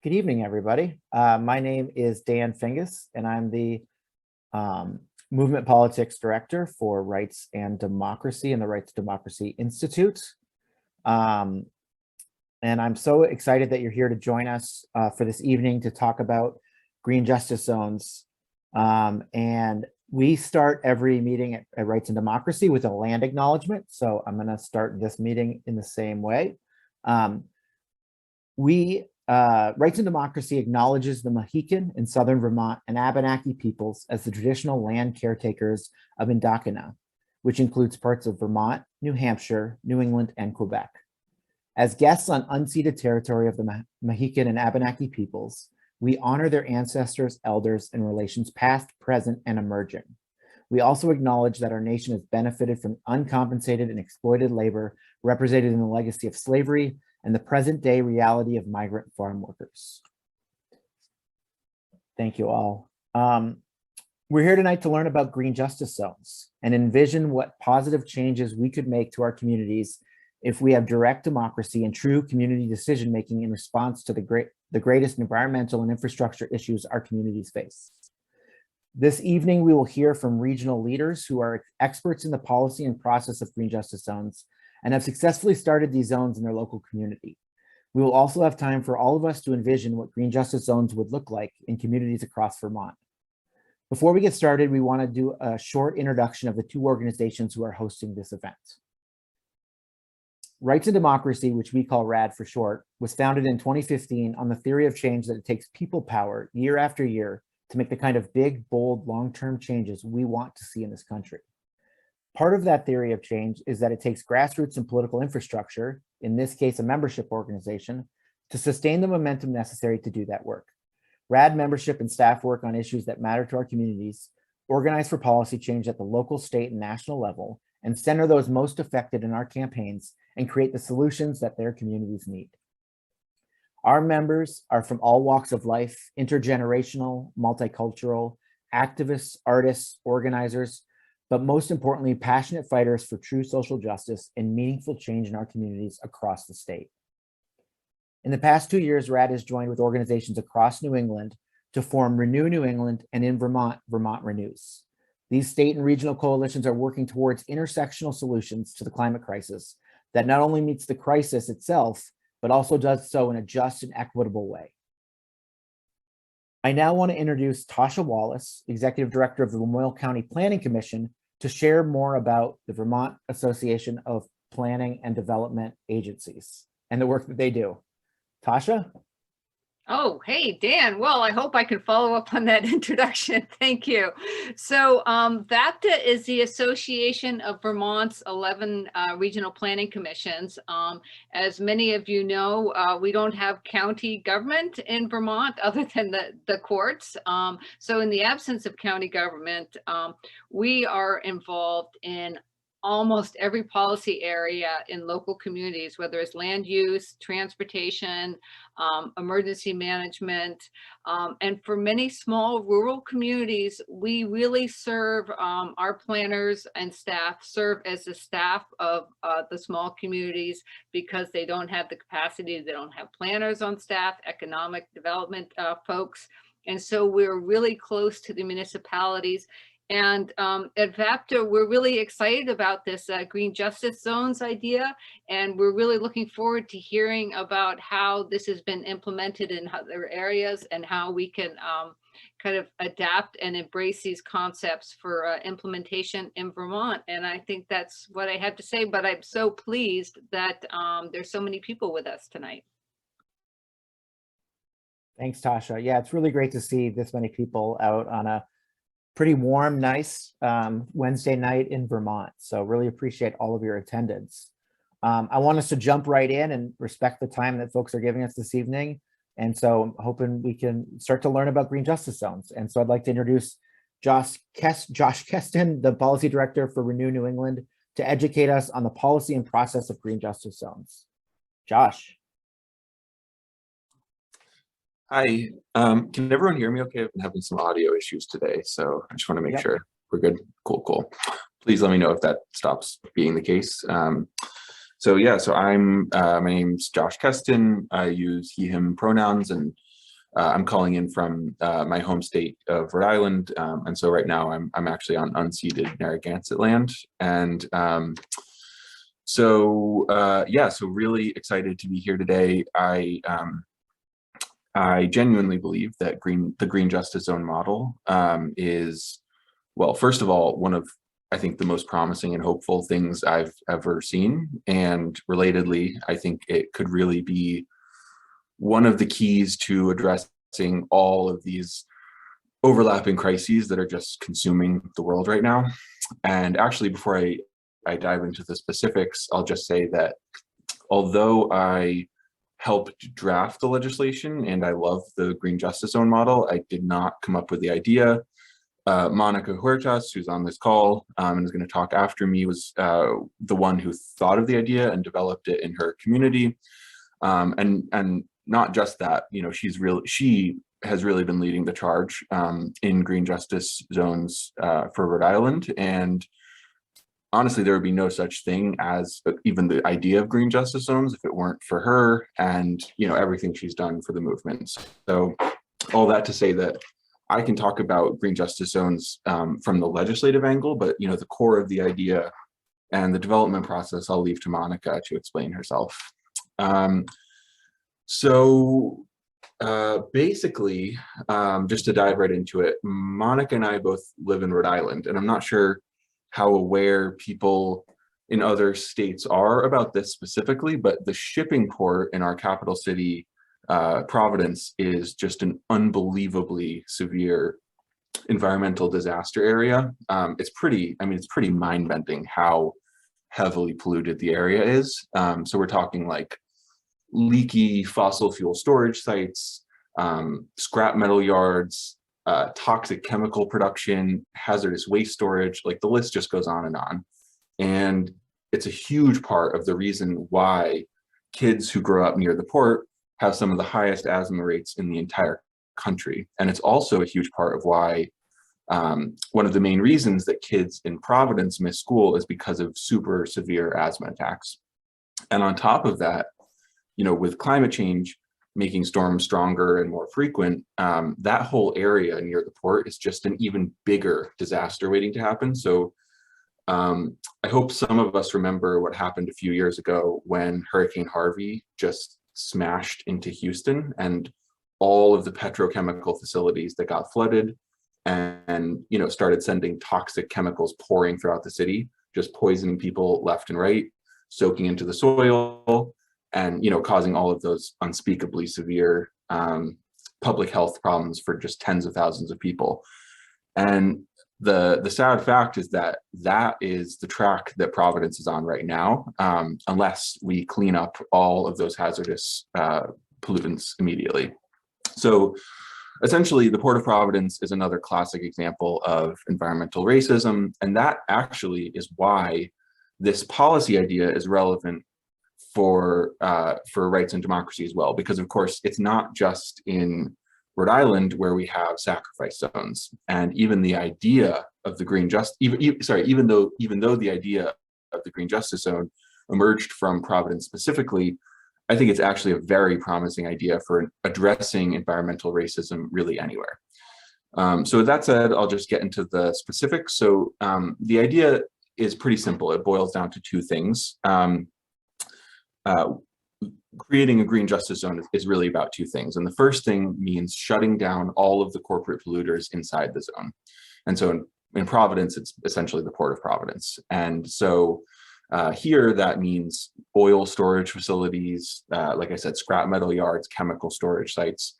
Good evening, everybody. My name is Dan Fingus, and I'm the Movement Politics Director for Rights and Democracy and the Rights to Democracy Institute. And I'm so excited that you're here to join us for this evening to talk about green justice zones. And we start every meeting at Rights and Democracy with a land acknowledgement. So I'm going to start this meeting in the same way. Rights and Democracy acknowledges the Mohican in southern Vermont and Abenaki peoples as the traditional land caretakers of Indakina, which includes parts of Vermont, New Hampshire, New England, and Quebec. As guests on unceded territory of the Mohican and Abenaki peoples, we honor their ancestors, elders, and relations past, present, and emerging. We also acknowledge that our nation has benefited from uncompensated and exploited labor represented in the legacy of slavery and the present day reality of migrant farm workers. Thank you all. We're here tonight to learn about green justice zones and envision what positive changes we could make to our communities if we have direct democracy and true community decision-making in response to the greatest environmental and infrastructure issues our communities face. This evening, we will hear from regional leaders who are experts in the policy and process of green justice zones and have successfully started these zones in their local community. We will also have time for all of us to envision what green justice zones would look like in communities across Vermont. Before we get started, we want to do a short introduction of the two organizations who are hosting this event. Rights and Democracy, which we call RAD for short, was founded in 2015 on the theory of change that it takes people power year after year to make the kind of big, bold, long-term changes we want to see in this country. Part of that theory of change is that it takes grassroots and political infrastructure, in this case, a membership organization, to sustain the momentum necessary to do that work. RAD membership and staff work on issues that matter to our communities, organize for policy change at the local, state, and national level, and center those most affected in our campaigns and create the solutions that their communities need. Our members are from all walks of life, intergenerational, multicultural, activists, artists, organizers, but most importantly, passionate fighters for true social justice and meaningful change in our communities across the state. In the past 2 years, RAD has joined with organizations across New England to form Renew New England, and in Vermont, Vermont Renews. These state and regional coalitions are working towards intersectional solutions to the climate crisis that not only meets the crisis itself, but also does so in a just and equitable way. I now want to introduce Tasha Wallace, Executive Director of the Lamoille County Planning Commission, to share more about the Vermont Association of Planning and Development Agencies and the work that they do. Tasha? Oh, hey, Dan. Well, I hope I can follow up on that introduction. Thank you. So VAPDA is the Association of Vermont's 11 regional planning commissions. As many of you know, we don't have county government in Vermont other than the courts. So in the absence of county government, we are involved in almost every policy area in local communities, whether it's land use, transportation, emergency management, and for many small rural communities, we really serve, our planners and staff serve as the staff of the small communities because they don't have the capacity, they don't have planners on staff, economic development folks. And so we're really close to the municipalities. And at VAPDA, we're really excited about this green justice zones idea. And we're really looking forward to hearing about how this has been implemented in other areas and how we can kind of adapt and embrace these concepts for implementation in Vermont. And I think that's what I have to say, but I'm so pleased that there's so many people with us tonight. Thanks, Tasha. Yeah, it's really great to see this many people out on a pretty warm, nice Wednesday night in Vermont. So really appreciate all of your attendance. I want us to jump right in and respect the time that folks are giving us this evening. And so I'm hoping we can start to learn about green justice zones. And so I'd like to introduce Josh Kesten, the Policy Director for Renew New England, to educate us on the policy and process of green justice zones. Josh. Hi, can everyone hear me okay? I've been having some audio issues today, so I just want to make sure we're good. Cool. Please let me know if that stops being the case. So I'm, my name's Josh Kesten. I use he, him pronouns, and I'm calling in from my home state of Rhode Island, and so right now I'm actually on unceded Narragansett land, and so really excited to be here today. I genuinely believe that the Green Justice Zone model is, well, first of all, one of, I think, the most promising and hopeful things I've ever seen, and relatedly, I think it could really be one of the keys to addressing all of these overlapping crises that are just consuming the world right now. And actually, before I dive into the specifics, I'll just say that although I helped draft the legislation and I love the Green Justice Zone model, I did not come up with the idea. Monica Huertas, who's on this call and is going to talk after me, was the one who thought of the idea and developed it in her community. And not just that, you know, she has really been leading the charge in green justice zones for Rhode Island. And honestly, there would be no such thing as even the idea of green justice zones if it weren't for her and, you know, everything she's done for the movement. So all that to say that I can talk about green justice zones from the legislative angle, but, you know, the core of the idea and the development process, I'll leave to Monica to explain herself. Basically, just to dive right into it, Monica and I both live in Rhode Island, and I'm not sure how aware people in other states are about this specifically, but the shipping port in our capital city, Providence, is just an unbelievably severe environmental disaster area. It's pretty mind-bending how heavily polluted the area is. So we're talking like leaky fossil fuel storage sites, scrap metal yards, toxic chemical production, hazardous waste storage, like the list just goes on. And it's a huge part of the reason why kids who grow up near the port have some of the highest asthma rates in the entire country. And it's also a huge part of why one of the main reasons that kids in Providence miss school is because of super severe asthma attacks. And on top of that, you know, with climate change making storms stronger and more frequent, that whole area near the port is just an even bigger disaster waiting to happen. So I hope some of us remember what happened a few years ago when Hurricane Harvey just smashed into Houston, and all of the petrochemical facilities that got flooded and you know, started sending toxic chemicals pouring throughout the city, just poisoning people left and right, soaking into the soil, and you know, causing all of those unspeakably severe public health problems for just tens of thousands of people. And the sad fact is that that is the track that Providence is on right now, unless we clean up all of those hazardous pollutants immediately. So essentially, the Port of Providence is another classic example of environmental racism, and that actually is why this policy idea is relevant for rights and democracy as well, because of course it's not just in Rhode Island where we have sacrifice zones, and even the idea of the green even though the idea of the green justice zone emerged from Providence specifically, I think it's actually a very promising idea for addressing environmental racism really anywhere. So with that said, I'll just get into the specifics. So the idea is pretty simple. It boils down to two things. Creating a green justice zone is really about two things. And the first thing means shutting down all of the corporate polluters inside the zone. And so in Providence, it's essentially the Port of Providence. And so here that means oil storage facilities, like I said, scrap metal yards, chemical storage sites.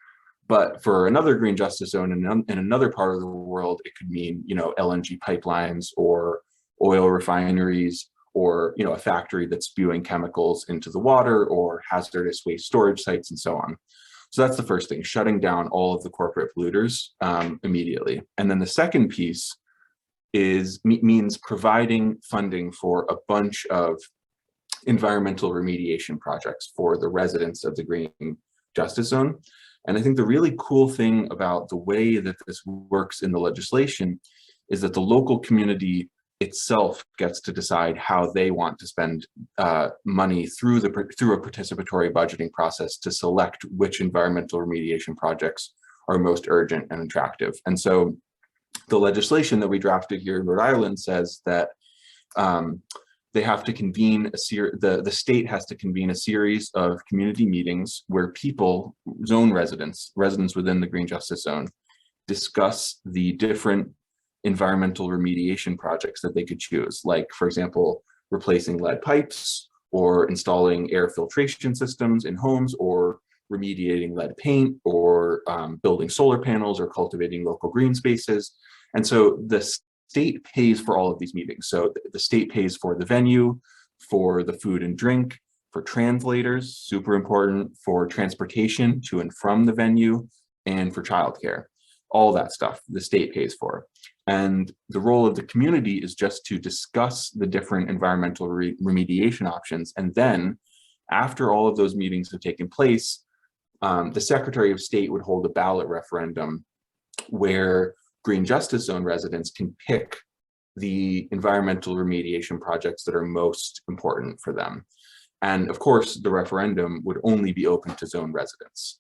But for another green justice zone in another part of the world, it could mean, you know, LNG pipelines or oil refineries, or you know, a factory that's spewing chemicals into the water, or hazardous waste storage sites, and so on. So that's the first thing, shutting down all of the corporate polluters immediately. And then the second piece means providing funding for a bunch of environmental remediation projects for the residents of the Green Justice Zone. And I think the really cool thing about the way that this works in the legislation is that the local community itself gets to decide how they want to spend money through a participatory budgeting process to select which environmental remediation projects are most urgent and attractive. And so the legislation that we drafted here in Rhode Island says that they have to convene the state has to convene a series of community meetings where people, zone residents within the Green Justice Zone, discuss the different environmental remediation projects that they could choose, like, for example, replacing lead pipes or installing air filtration systems in homes, or remediating lead paint, or building solar panels, or cultivating local green spaces. And so the state pays for all of these meetings. So the state pays for the venue, for the food and drink, for translators, super important, for transportation to and from the venue, and for childcare. All that stuff the state pays for. And the role of the community is just to discuss the different environmental remediation options. And then after all of those meetings have taken place, the Secretary of State would hold a ballot referendum where Green Justice Zone residents can pick the environmental remediation projects that are most important for them. And of course, the referendum would only be open to zone residents.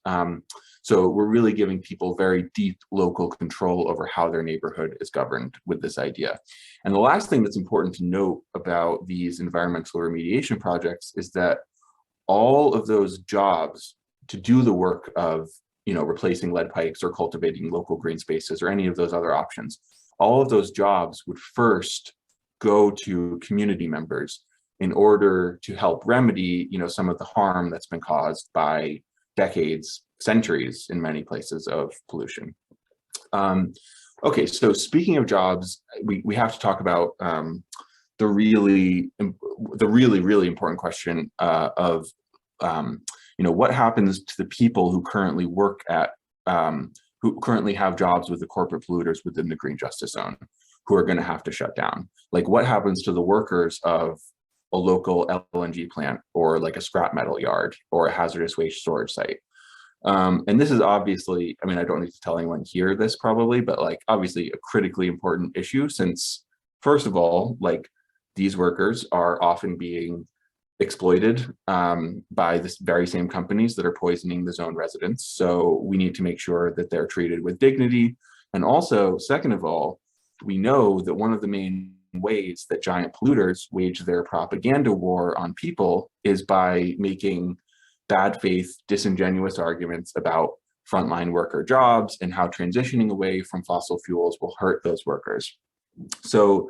So we're really giving people very deep local control over how their neighborhood is governed with this idea. And the last thing that's important to note about these environmental remediation projects is that all of those jobs to do the work of, replacing lead pipes or cultivating local green spaces or any of those other options, all of those jobs would first go to community members in order to help remedy, some of the harm that's been caused by decades, centuries in many places of pollution. Okay, so speaking of jobs, we have to talk about the really important question of what happens to the people who currently work at who currently have jobs with the corporate polluters within the Green Justice Zone, who are going to have to shut down. Like, what happens to the workers of a local LNG plant, or like a scrap metal yard, or a hazardous waste storage site? And this is obviously, I don't need to tell anyone here this probably, but like obviously a critically important issue, since first of all, like, these workers are often being exploited by this very same companies that are poisoning the zone residents. So we need to make sure that they're treated with dignity. And also, second of all, we know that one of the main ways that giant polluters wage their propaganda war on people is by making bad faith, disingenuous arguments about frontline worker jobs and how transitioning away from fossil fuels will hurt those workers. So,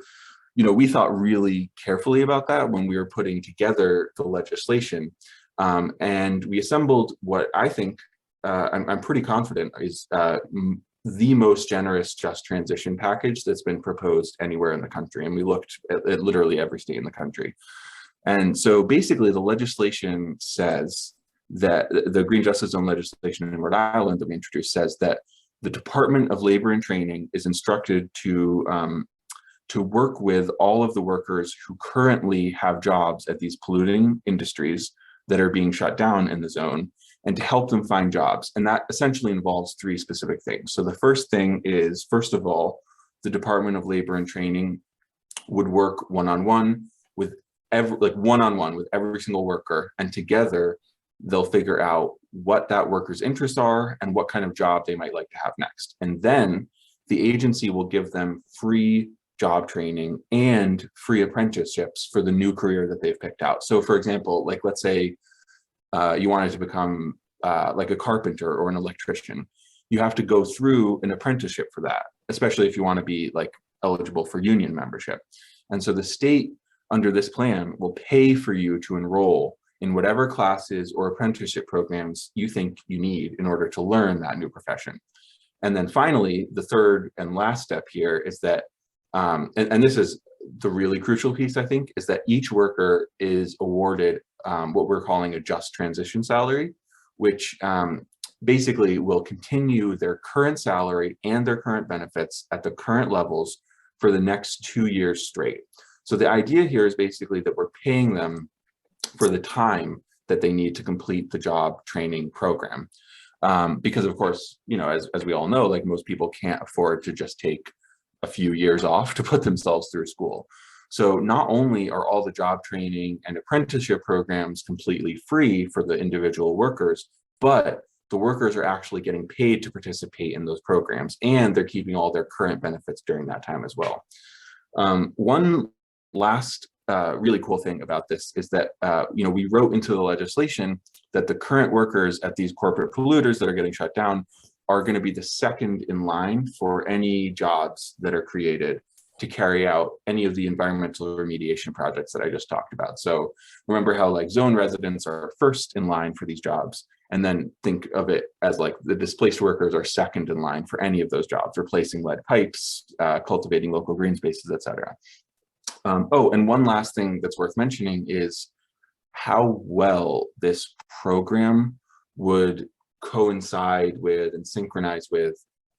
we thought really carefully about that when we were putting together the legislation. And we assembled what I think, I'm pretty confident is the most generous just transition package that's been proposed anywhere in the country. And we looked at literally every state in the country. And so basically the legislation says that the Green Justice Zone legislation in Rhode Island that we introduced says that the Department of Labor and Training is instructed to work with all of the workers who currently have jobs at these polluting industries that are being shut down in the zone, and to help them find jobs. And that essentially involves three specific things. So the first thing is, first of all, the Department of Labor and Training would work one-on-one with every single worker, and together they'll figure out what that worker's interests are and what kind of job they might like to have next. And then the agency will give them free job training and free apprenticeships for the new career that they've picked out. So for example, like, let's say you wanted to become like a carpenter or an electrician, you have to go through an apprenticeship for that, especially if you want to be like eligible for union membership. And so the state under this plan will pay for you to enroll in whatever classes or apprenticeship programs you think you need in order to learn that new profession. And then finally, the third and last step here is that and this is the really crucial piece, I think, is that each worker is awarded what we're calling a just transition salary, which basically will continue their current salary and their current benefits at the current levels for the next 2 years straight. So the idea here is basically that we're paying them for the time that they need to complete the job training program. Because of course, as we all know, like, most people can't afford to just take a few years off to put themselves through school. So not only are all the job training and apprenticeship programs completely free for the individual workers, but the workers are actually getting paid to participate in those programs, and they're keeping all their current benefits during that time as well. One last really cool thing about this is that we wrote into the legislation that the current workers at these corporate polluters that are getting shut down are going to be the second in line for any jobs that are created to carry out any of the environmental remediation projects that I just talked about. So remember how like zone residents are first in line for these jobs, and then think of it as like the displaced workers are second in line for any of those jobs, replacing lead pipes, cultivating local green spaces, et cetera. Oh, and one last thing that's worth mentioning is how well this program would coincide with and synchronize with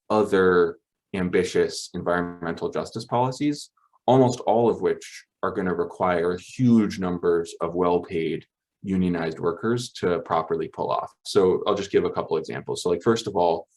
other ambitious environmental justice policies, almost all of which are going to require huge numbers of well-paid unionized workers to properly pull off. So I'll just give a couple examples. So like, first of all,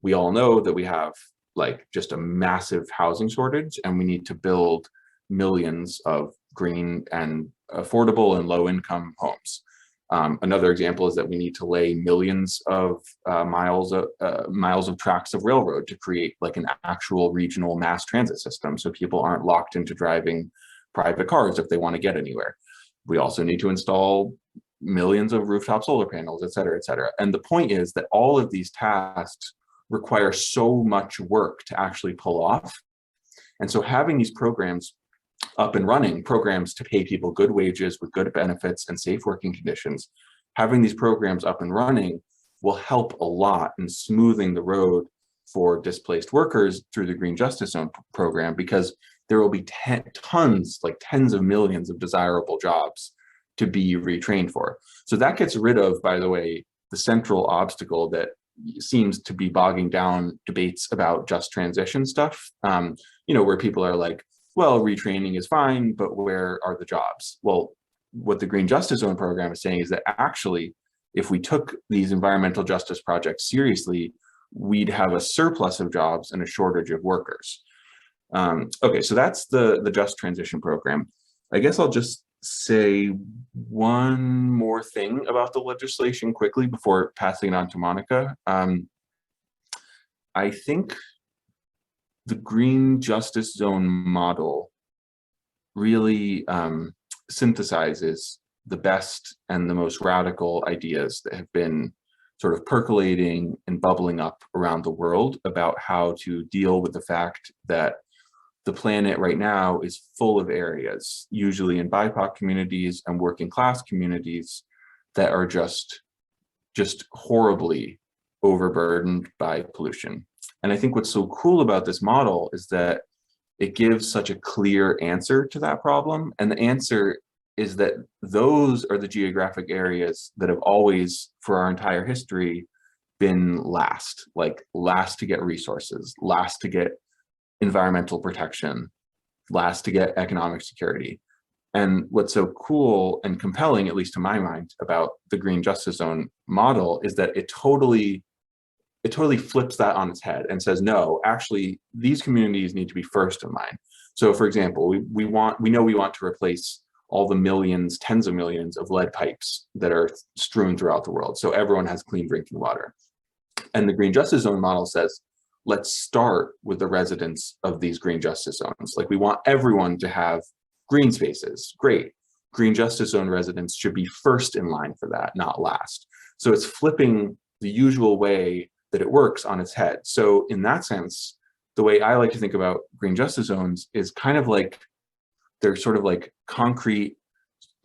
we all know that we have like just a massive housing shortage, and we need to build millions of green and affordable and low income homes. Another example is that we need to lay millions of miles of tracks of railroad to create like an actual regional mass transit system, so people aren't locked into driving private cars if they want to get anywhere. We also need to install millions of rooftop solar panels, et cetera, et cetera. And the point is that all of these tasks require so much work to actually pull off. And so having these programs up and running, programs to pay people good wages with good benefits and safe working conditions, having these programs up and running will help a lot in smoothing the road for displaced workers through the Green Justice Zone program, because there will be tons, like tens of millions of desirable jobs to be retrained for. So that gets rid of, by the way, the central obstacle that seems to be bogging down debates about just transition stuff, where people are like, well, retraining is fine, but where are the jobs? Well, what the Green Justice Zone program is saying is that actually, if we took these environmental justice projects seriously, we'd have a surplus of jobs and a shortage of workers. Okay, so that's the Just Transition program. I guess I'll just say one more thing about the legislation quickly before passing it on to Monica. I think the Green Justice Zone model really synthesizes the best and the most radical ideas that have been sort of percolating and bubbling up around the world about how to deal with the fact that the planet right now is full of areas, usually in BIPOC communities and working class communities, that are just horribly overburdened by pollution. And I think what's so cool about this model is that it gives such a clear answer to that problem. And the answer is that those are the geographic areas that have always, for our entire history, been last to get resources, last to get environmental protection, last to get economic security. And what's so cool and compelling, at least to my mind, about the Green Justice Zone model is that it totally flips that on its head and says, no, actually, these communities need to be first in line. So for example, we know we want to replace all the millions, tens of millions of lead pipes that are strewn throughout the world, so everyone has clean drinking water. And the Green Justice Zone model says, let's start with the residents of these Green Justice Zones. Like, we want everyone to have green spaces. Great. Green Justice Zone residents should be first in line for that, not last. So it's flipping the usual way that it works on its head. So in that sense, the way I like to think about Green Justice Zones is kind of like, they're sort of like concrete,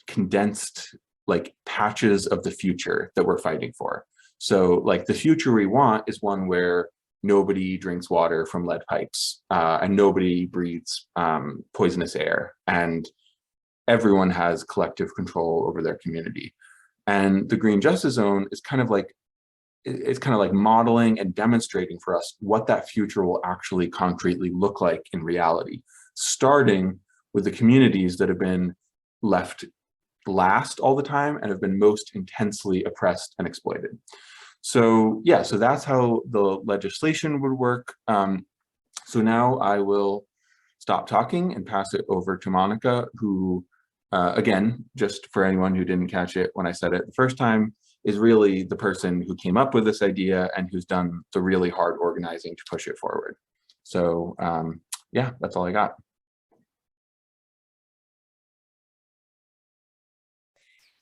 condensed, like patches of the future that we're fighting for. So like the future we want is one where nobody drinks water from lead pipes and nobody breathes poisonous air, and everyone has collective control over their community. And the Green Justice Zone is kind of like, it's kind of like modeling and demonstrating for us what that future will actually concretely look like in reality, starting with the communities that have been left last all the time and have been most intensely oppressed and exploited. So yeah, so that's how the legislation would work. So now I will stop talking and pass it over to Monica, who, again, just for anyone who didn't catch it when I said it the first time, is really the person who came up with this idea and who's done the really hard organizing to push it forward. So yeah, that's all I got.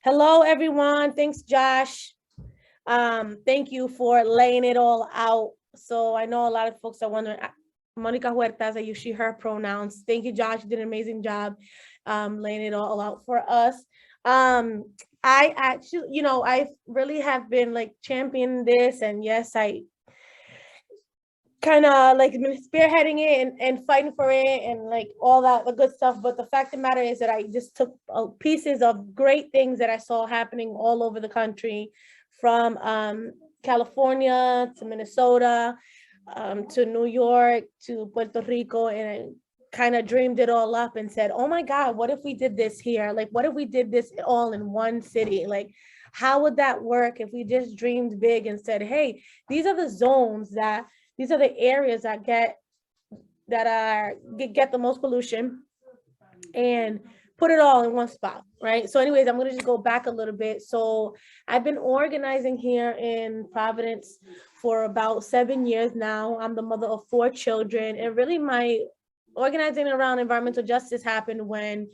Hello, everyone. Thanks, Josh. Thank you for laying it all out. So I know a lot of folks are wondering, Monica Huertas, I use she, her pronouns. Thank you, Josh. You did an amazing job laying it all out for us. I actually, you know, I really have been like championing this, and yes, I kind of like been spearheading it and fighting for it and like all that the good stuff. But the fact of the matter is that I just took pieces of great things that I saw happening all over the country, from California to Minnesota, to New York to Puerto Rico, and I kind of dreamed it all up and said, oh my God, what if we did this here? Like, what if we did this all in one city? Like, how would that work if we just dreamed big and said, hey, these are the zones that, these are the areas that get the most pollution, and put it all in one spot, right? So anyways, I'm gonna just go back a little bit. So I've been organizing here in Providence for about 7 years now. I'm the mother of 4 children, and really my organizing around environmental justice happened when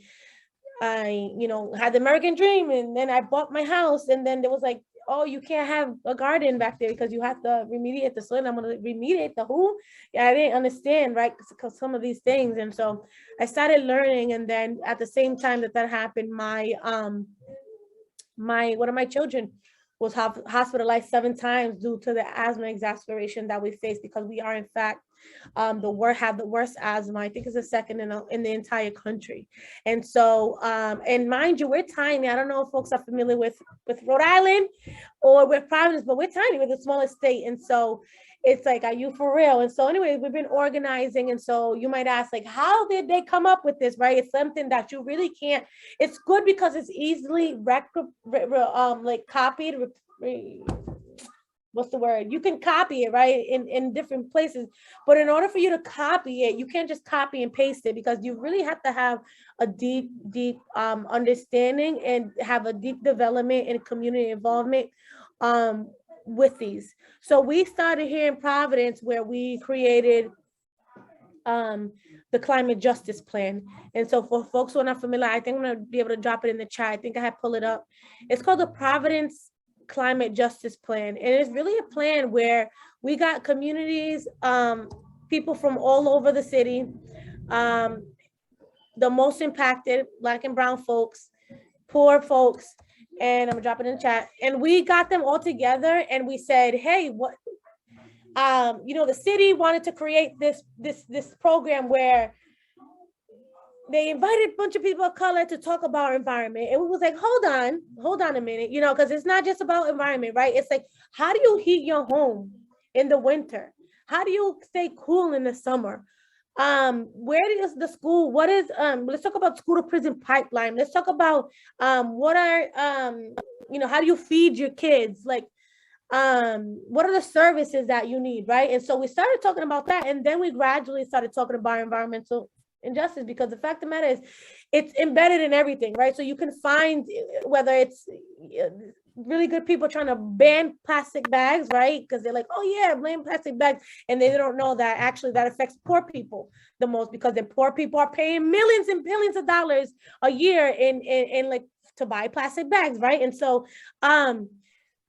I, you know, had the American dream, and then I bought my house, and then there was like, oh, you can't have a garden back there because you have to remediate the soil. I'm going to remediate the who? Yeah, I didn't understand, right? Because some of these things. And so I started learning. And then at the same time that happened, one of my children was hospitalized 7 times due to the asthma exacerbation that we face, because we are in fact have the worst asthma. I think it's the second in the entire country. And so, and mind you, we're tiny. I don't know if folks are familiar with Rhode Island or with Providence, but we're tiny. We're the smallest state. And so it's like, are you for real? And so anyway, we've been organizing. And so you might ask, like, how did they come up with this, right? It's something that you really can't, it's good because it's easily copied, what's the word? You can copy it, right? In different places. But in order for you to copy it, you can't just copy and paste it, because you really have to have a deep understanding and have a deep development and community involvement with these. So we started here in Providence, where we created the climate justice plan. And so for folks who are not familiar, I think I'm gonna be able to drop it in the chat. I think I have pulled it up. It's called the Providence Climate Justice Plan. And it's really a plan where we got communities, people from all over the city, the most impacted, Black and brown folks, poor folks, and I'm gonna drop it in the chat. And we got them all together and we said, hey, what, you know, the city wanted to create this program where they invited a bunch of people of color to talk about our environment. And we was like, hold on a minute, you know, because it's not just about environment, right? It's like, how do you heat your home in the winter? How do you stay cool in the summer? Where is the school? What is, let's talk about school to prison pipeline. Let's talk about what are, you know, how do you feed your kids? Like, what are the services that you need, right? And so we started talking about that, and then we gradually started talking about environmental injustice, because the fact of the matter is it's embedded in everything, right? So you can find, whether it's really good people trying to ban plastic bags, right? Because they're like, oh yeah, ban plastic bags, and they don't know that actually that affects poor people the most, because the poor people are paying millions and billions of dollars a year in like to buy plastic bags, right? And so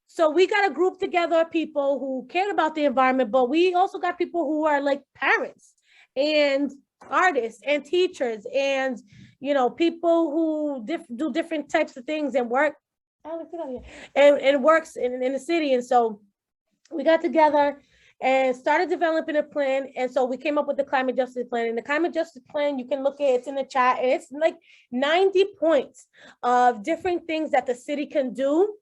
so we got a group together of people who cared about the environment, but we also got people who are like parents and artists and teachers and, you know, people who do different types of things and work and works in the city. And so we got together and started developing a plan. And so we came up with the climate justice plan. And the climate justice plan, you can look at it, it's in the chat, and it's like 90 points of different things that the city can do.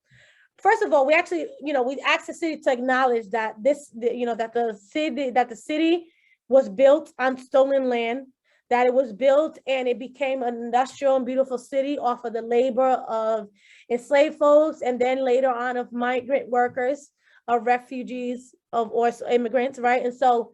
First of all, we actually, you know, we asked the city to acknowledge that that the city was built on stolen land, that it was built and it became an industrial and beautiful city off of the labor of enslaved folks, and then later on of migrant workers, of refugees, of or immigrants, right? And so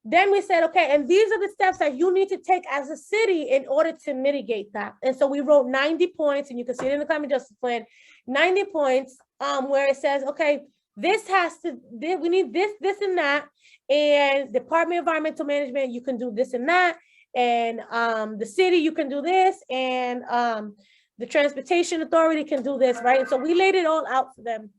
then we said, okay, and these are the steps that you need to take as a city in order to mitigate that. And so we wrote 90 points, and you can see it in the climate justice plan, 90 points, where it says, okay, this has to, we need this, this, and that. And Department of Environmental Management, you can do this and that. And the city, you can do this. And the Transportation Authority can do this, right? And so we laid it all out for them.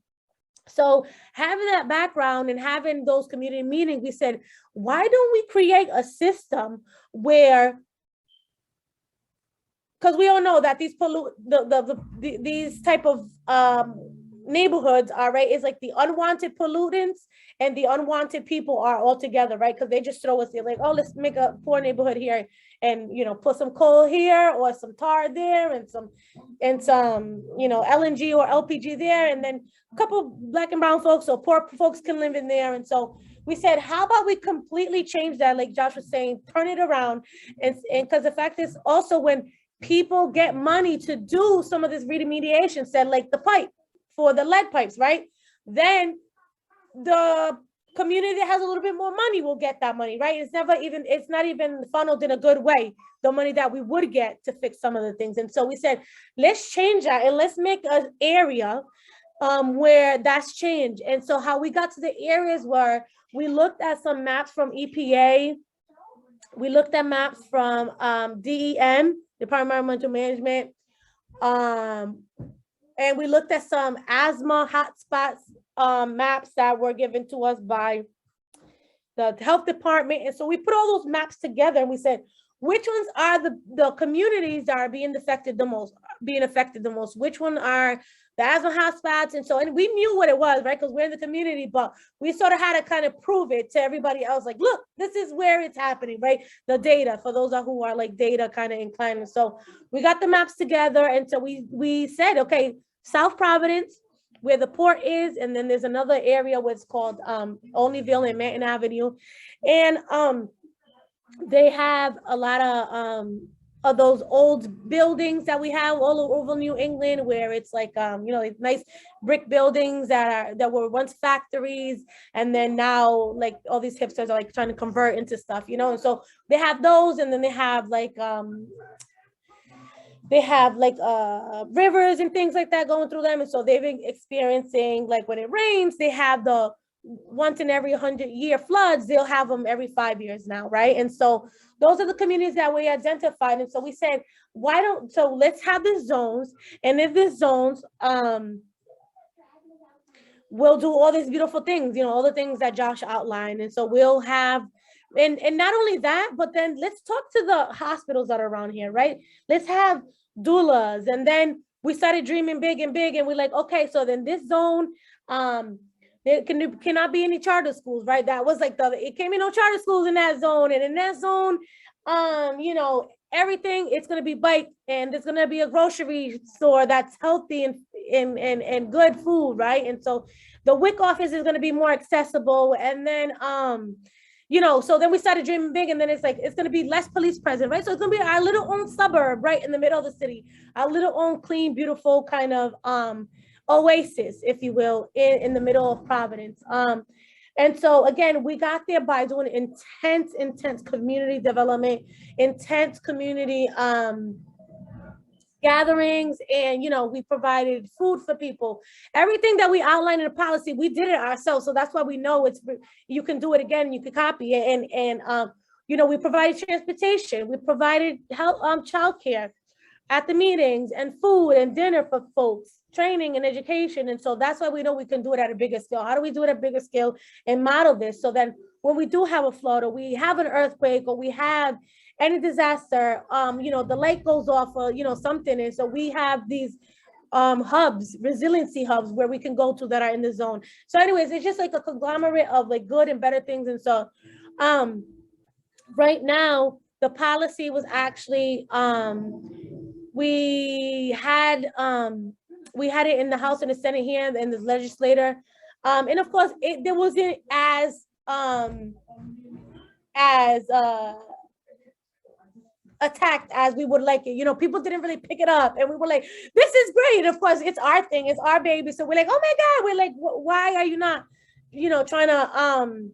So having that background and having those community meetings, we said, why don't we create a system where, because we all know that these these type of neighborhoods are, right, it's like the unwanted pollutants and the unwanted people are all together, right? Because they just throw us, they're like, oh, let's make a poor neighborhood here and, you know, put some coal here or some tar there and some, you know, LNG or LPG there. And then a couple Black and brown folks or poor folks can live in there. And so we said, how about we completely change that? Like Josh was saying, turn it around. And because the fact is also when people get money to do some of this remediation, said like the pipe for the lead pipes, right? Then the community that has a little bit more money will get that money, right? It's not even funneled in a good way, the money that we would get to fix some of the things. And so we said, let's change that and let's make an area where that's changed. And so how we got to the areas where we looked at some maps from EPA, we looked at maps from DEM, Department of Environmental Management, and we looked at some asthma hotspots maps that were given to us by the health department. And so we put all those maps together and we said, which ones are the communities that are being affected the most? Which one are the asthma hotspots? And so, and we knew what it was, right? Because we're in the community, but we sort of had to kind of prove it to everybody else. Like, look, this is where it's happening, right? The data, for those who are like data kind of inclined. And so we got the maps together. And so we said, okay, South Providence, where the port is, and then there's another area what's called Olneyville and Manton Avenue. And they have a lot of those old buildings that we have all over New England, where it's like you know, like nice brick buildings that were once factories, and then now like all these hipsters are like trying to convert into stuff, you know. And so they have those, and then they have like rivers and things like that going through them. And so they've been experiencing, like when it rains, they have the once in every 100-year floods, they'll have them every 5 years now, right? And so those are the communities that we identified. And so we said, so let's have the zones, and in these zones, we'll do all these beautiful things, you know, all the things that Josh outlined. And so we'll have, and not only that, but then let's talk to the hospitals that are around here, right? Let's have doulas. And then we started dreaming big and big, and we're like, okay, so then this zone, there cannot be any charter schools, right? That was like it can't be no charter schools in that zone. And in that zone, you know, everything, it's going to be bike, and there's going to be a grocery store that's healthy and good food, right? And so the WIC office is going to be more accessible. And then, you know, so then we started dreaming big, and then it's like, it's going to be less police present, right? So it's going to be our little own suburb, right in the middle of the city, our little own clean, beautiful kind of oasis, if you will, in the middle of Providence. And so again, we got there by doing intense community development, intense community gatherings, and, you know, we provided food for people. Everything that we outlined in the policy, we did it ourselves. So that's why we know you can do it again, you can copy it. And you know, we provided transportation, we provided health, childcare at the meetings, and food and dinner for folks, training and education. And so that's why we know we can do it at a bigger scale. How do we do it at a bigger scale and model this so then when we do have a flood, or we have an earthquake, or we have any disaster, you know, the light goes off, or, you know, something. And so we have these hubs, resiliency hubs, where we can go to that are in the zone. So anyways, it's just like a conglomerate of like good and better things. And so right now, the policy was actually, we had it in the House and the Senate here and the legislator. And of course, there wasn't as attacked as we would like it. You know, people didn't really pick it up, and we were like, this is great. And of course, it's our thing, it's our baby. So we're like, oh my God, we're like, why are you not, you know, trying to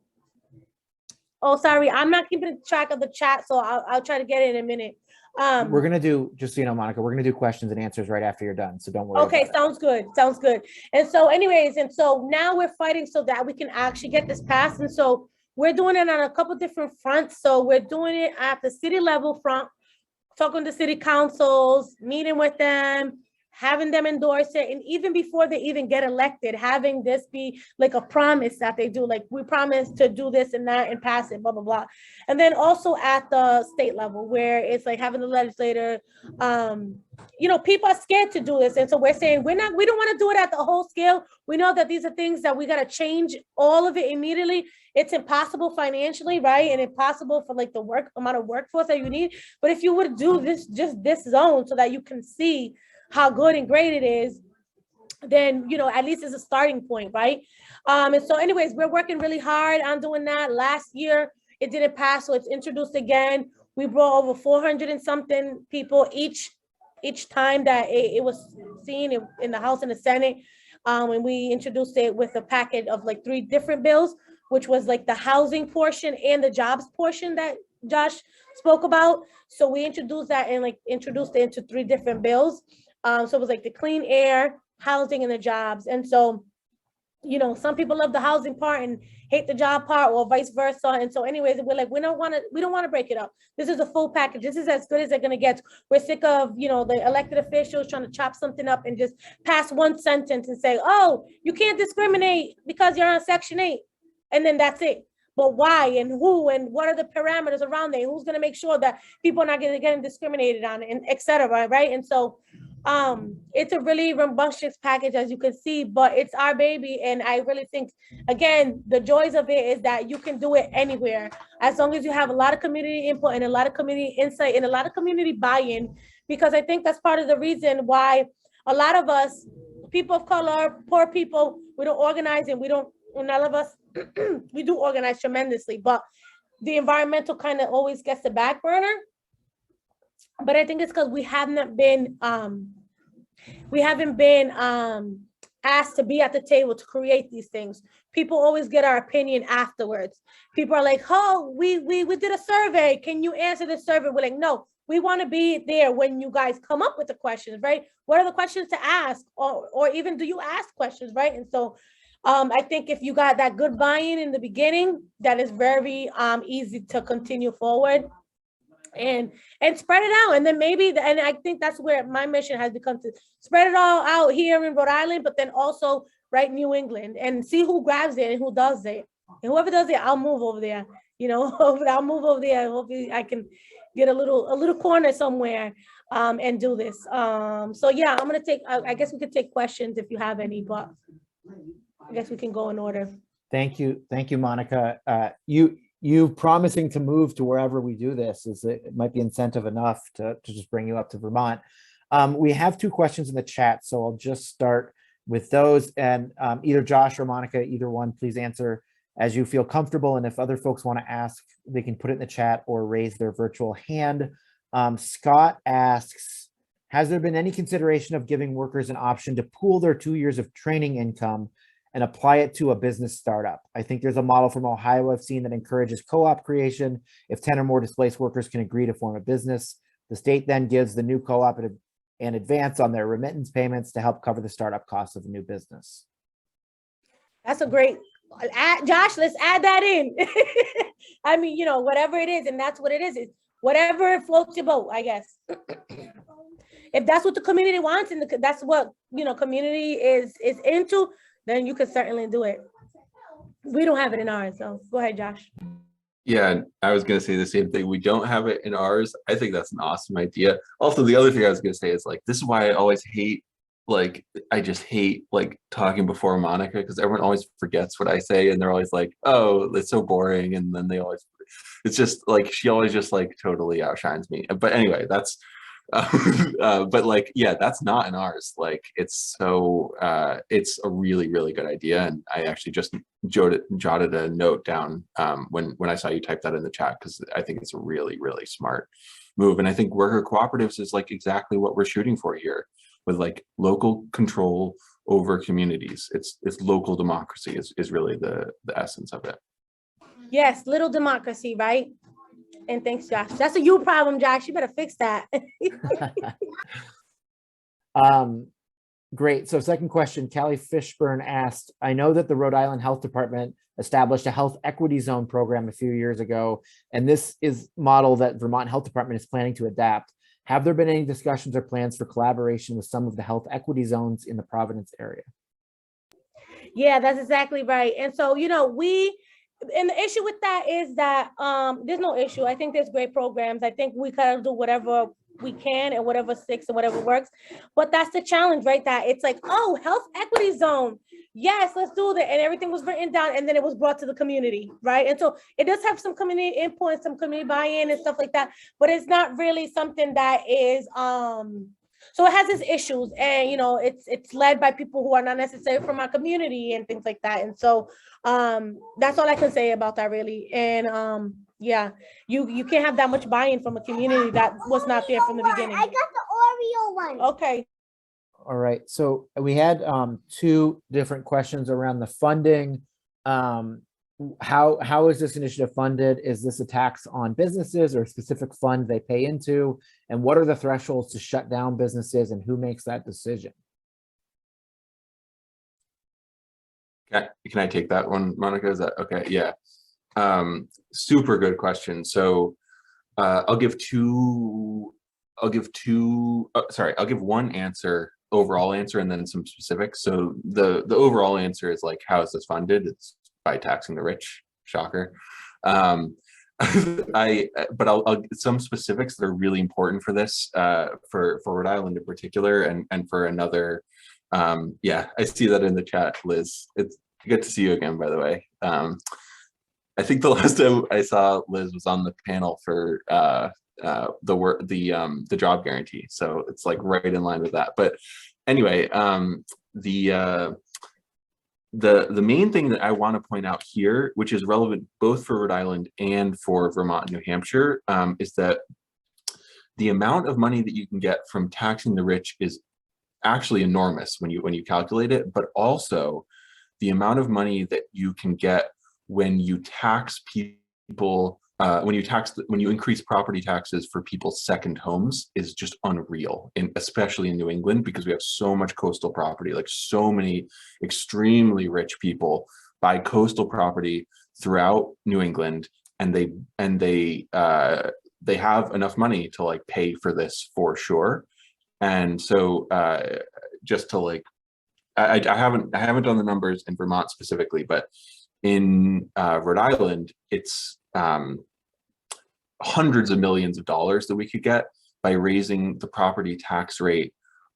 Oh, sorry, I'm not keeping track of the chat, so I'll try to get it in a minute. We're gonna do, just so you know, Monica, we're gonna do questions and answers right after you're done, so don't worry. Okay, about it. sounds good. Sounds good. And so anyways, and so now we're fighting so that we can actually get this passed. And so we're doing it on a couple different fronts. So we're doing it at the city level front, talking to city councils, meeting with them, having them endorse it. And even before they even get elected, having this be like a promise that they do, like we promise to do this and that and pass it, blah, blah, blah. And then also at the state level where it's like having the legislator, people are scared to do this. And so we're saying, we don't want to do it at the whole scale. We know that these are things that we got to change all of it immediately. It's impossible financially, right? And impossible for like the amount of workforce that you need. But if you would do this, just this zone so that you can see how good and great it is, then, at least it's a starting point, right? And so anyways, we're working really hard on doing that. Last year, it didn't pass, so it's introduced again. We brought over 400 and something people each time that it was seen in the House and the Senate. And we introduced it with a packet of like 3 different bills, which was like the housing portion and the jobs portion that Josh spoke about. So we introduced that and introduced it into 3 different bills. So it was like the clean air, housing, and the jobs. And so, some people love the housing part and hate the job part, or vice versa. And so anyways, we're like, we don't want to break it up. This is a full package. This is as good as they're going to get. We're sick of, the elected officials trying to chop something up and just pass one sentence and say, oh, you can't discriminate because you're on Section 8. And then that's it. But why and who and what are the parameters around there? Who's going to make sure that people are not going to get discriminated on, and et cetera, right? And so it's a really rambunctious package, as you can see, but it's our baby. And I really think, again, the joys of it is that you can do it anywhere, as long as you have a lot of community input and a lot of community insight and a lot of community buy-in, because I think that's part of the reason why a lot of us, people of color, poor people, we don't organize, and none of us, we do organize tremendously, but the environmental kind of always gets the back burner. But I think it's because we haven't been asked to be at the table to create these things. People always get our opinion afterwards. People are like, oh, we did a survey. Can you answer the survey? We're like, no, we want to be there when you guys come up with the questions, right? What are the questions to ask? Or even do you ask questions, right? And so I think if you got that good buy-in in the beginning, that is very easy to continue forward and spread it out. And then and I think that's where my mission has become, to spread it all out here in Rhode Island, but then also right New England, and see who grabs it and who does it. And whoever does it, I'll move over there. I'll move over there. Hopefully I can get a little corner somewhere and do this. So yeah, I'm gonna take, I guess we could take questions if you have any, but I guess we can go in order. Thank you, Monica. You promising to move to wherever we do this it might be incentive enough to just bring you up to Vermont. We have 2 questions in the chat, so I'll just start with those, and either Josh or Monica, either one, please answer as you feel comfortable. And if other folks want to ask, they can put it in the chat or raise their virtual hand. Scott asks, has there been any consideration of giving workers an option to pool their 2 years of training income and apply it to a business startup? I think there's a model from Ohio I've seen that encourages co-op creation. If 10 or more displaced workers can agree to form a business, the state then gives the new co-op an advance on their remittance payments to help cover the startup costs of the new business. That's a great, Josh, let's add that in. I mean, whatever it is, and that's what it is. It's whatever floats your boat, I guess. If that's what the community wants, and that's what, community is into, then you can certainly do it. We don't have it in ours, so go ahead, Josh. Yeah, I was going to say the same thing. We don't have it in ours. I think that's an awesome idea. Also, the other thing I was going to say is this is why I always hate, I just hate talking before Monica, because everyone always forgets what I say, and they're always like, oh, it's so boring. And then it's just she always just totally outshines me. But anyway, that's, but yeah, that's not in ours. It's so, it's a really, really good idea. And I actually just jotted a note down when I saw you type that in the chat, because I think it's a really, really smart move. And I think worker cooperatives is exactly what we're shooting for here, with local control over communities. It's local democracy is really the essence of it. Yes, little democracy, right? And thanks, Josh. That's a you problem, Josh. You better fix that. Great. So second question, Callie Fishburne asked, I know that the Rhode Island Health Department established a health equity zone program a few years ago, and this is model that Vermont Health Department is planning to adapt. Have there been any discussions or plans for collaboration with some of the health equity zones in the Providence area? Yeah, that's exactly right. And so, and the issue with that is that there's no issue. I think there's great programs. I think we kind of do whatever we can and whatever sticks and whatever works. But that's the challenge, right? That it's like, oh, health equity zone. Yes, let's do that. And everything was written down and then it was brought to the community, right? And so it does have some community input and some community buy-in and stuff like that, but it's not really something that is so it has its issues, and it's led by people who are not necessarily from our community and things like that. And so that's all I can say about that, really. And yeah, you can't have that much buy-in from a community that was not there from the beginning. I got the Oreo one. Okay. All right. So we had two different questions around the funding. How is this initiative funded? Is this a tax on businesses or a specific fund they pay into? And what are the thresholds to shut down businesses, and who makes that decision? Can I take that one, Monica? Is that okay? Yeah. Super good question. So I'll give one overall answer and then some specifics. So the overall answer is like, how is this funded? It's by taxing the rich. Shocker. But I'll some specifics that are really important for this, for Rhode Island in particular, and for another. Yeah, I see that in the chat, Liz. It's good to see you again, by the way. I think the last time I saw Liz was on the panel for the job guarantee, so it's like right in line with that. But anyway, the main thing that I want to point out here, which is relevant both for Rhode Island and for Vermont and New Hampshire, is that the amount of money that you can get from taxing the rich is actually enormous when you calculate it, but also the amount of money that you can get when you tax people, when you increase property taxes for people's second homes is just unreal, especially in New England, because we have so much coastal property. Like, so many extremely rich people buy coastal property throughout New England, and they have enough money to like pay for this for sure. And so just to like, I haven't done the numbers in Vermont specifically, but in Rhode Island, it's hundreds of millions of dollars that we could get by raising the property tax rate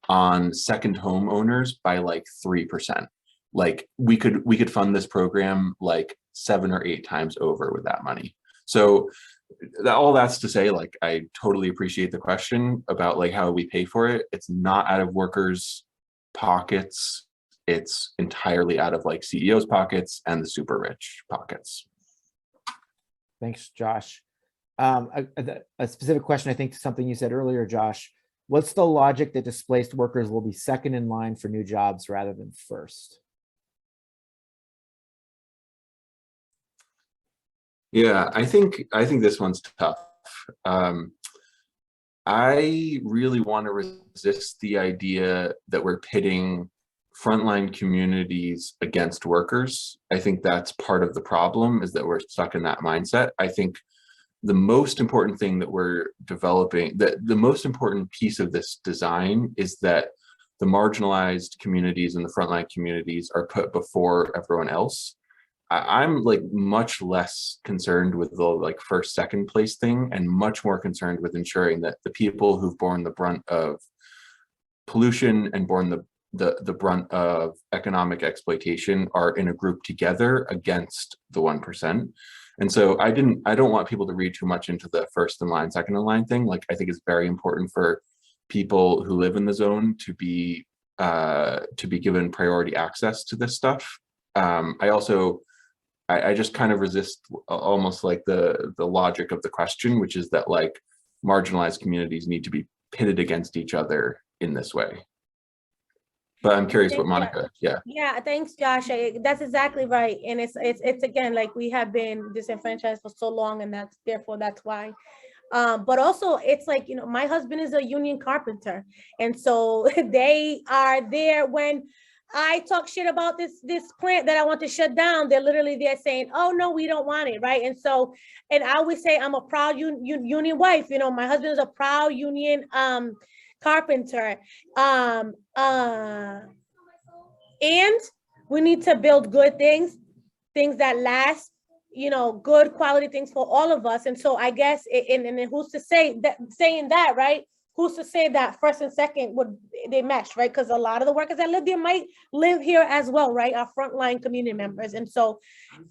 on second home owners by like 3%. Like, we could fund this program like 7 or 8 times over with that money. So all that's to say, like, I totally appreciate the question about like how we pay for it. It's not out of workers' pockets. It's entirely out of like CEOs' pockets and the super rich pockets. Thanks, Josh. A specific question, I think, to something you said earlier, Josh. What's the logic that displaced workers will be second in line for new jobs rather than first? Yeah, I think this one's tough. I really want to resist the idea that we're pitting frontline communities against workers. I think that's part of the problem, is that we're stuck in that mindset. I think the most important thing that we're developing, the most important piece of this design, is that the marginalized communities and the frontline communities are put before everyone else. I'm like much less concerned with the like first, second place thing, and much more concerned with ensuring that the people who've borne the brunt of pollution and borne the brunt of economic exploitation are in a group together against the 1%. And so I don't want people to read too much into the first in line, second in line thing. Like, I think it's very important for people who live in the zone to be given priority access to this stuff. I just kind of resist almost like the logic of the question, which is that like marginalized communities need to be pitted against each other in this way. But I'm curious what Thank you. Monica, yeah. Yeah, thanks, Josh. That's exactly right. And it's again, like we have been disenfranchised for so long, and that's why. But also it's like, you know, my husband is a union carpenter. And so they are there when I talk shit about this plant that I want to shut down. They're literally there saying, oh no, we don't want it, right? And so, and I always say I'm a proud union wife. You know, my husband is a proud union carpenter. And we need to build good things that last, you know, good quality things for all of us. And so I guess, and who's to say that, saying that, right? Who's to say that first and second they mesh, right? Because a lot of the workers that live there might live here as well, right? Our frontline community members. And so,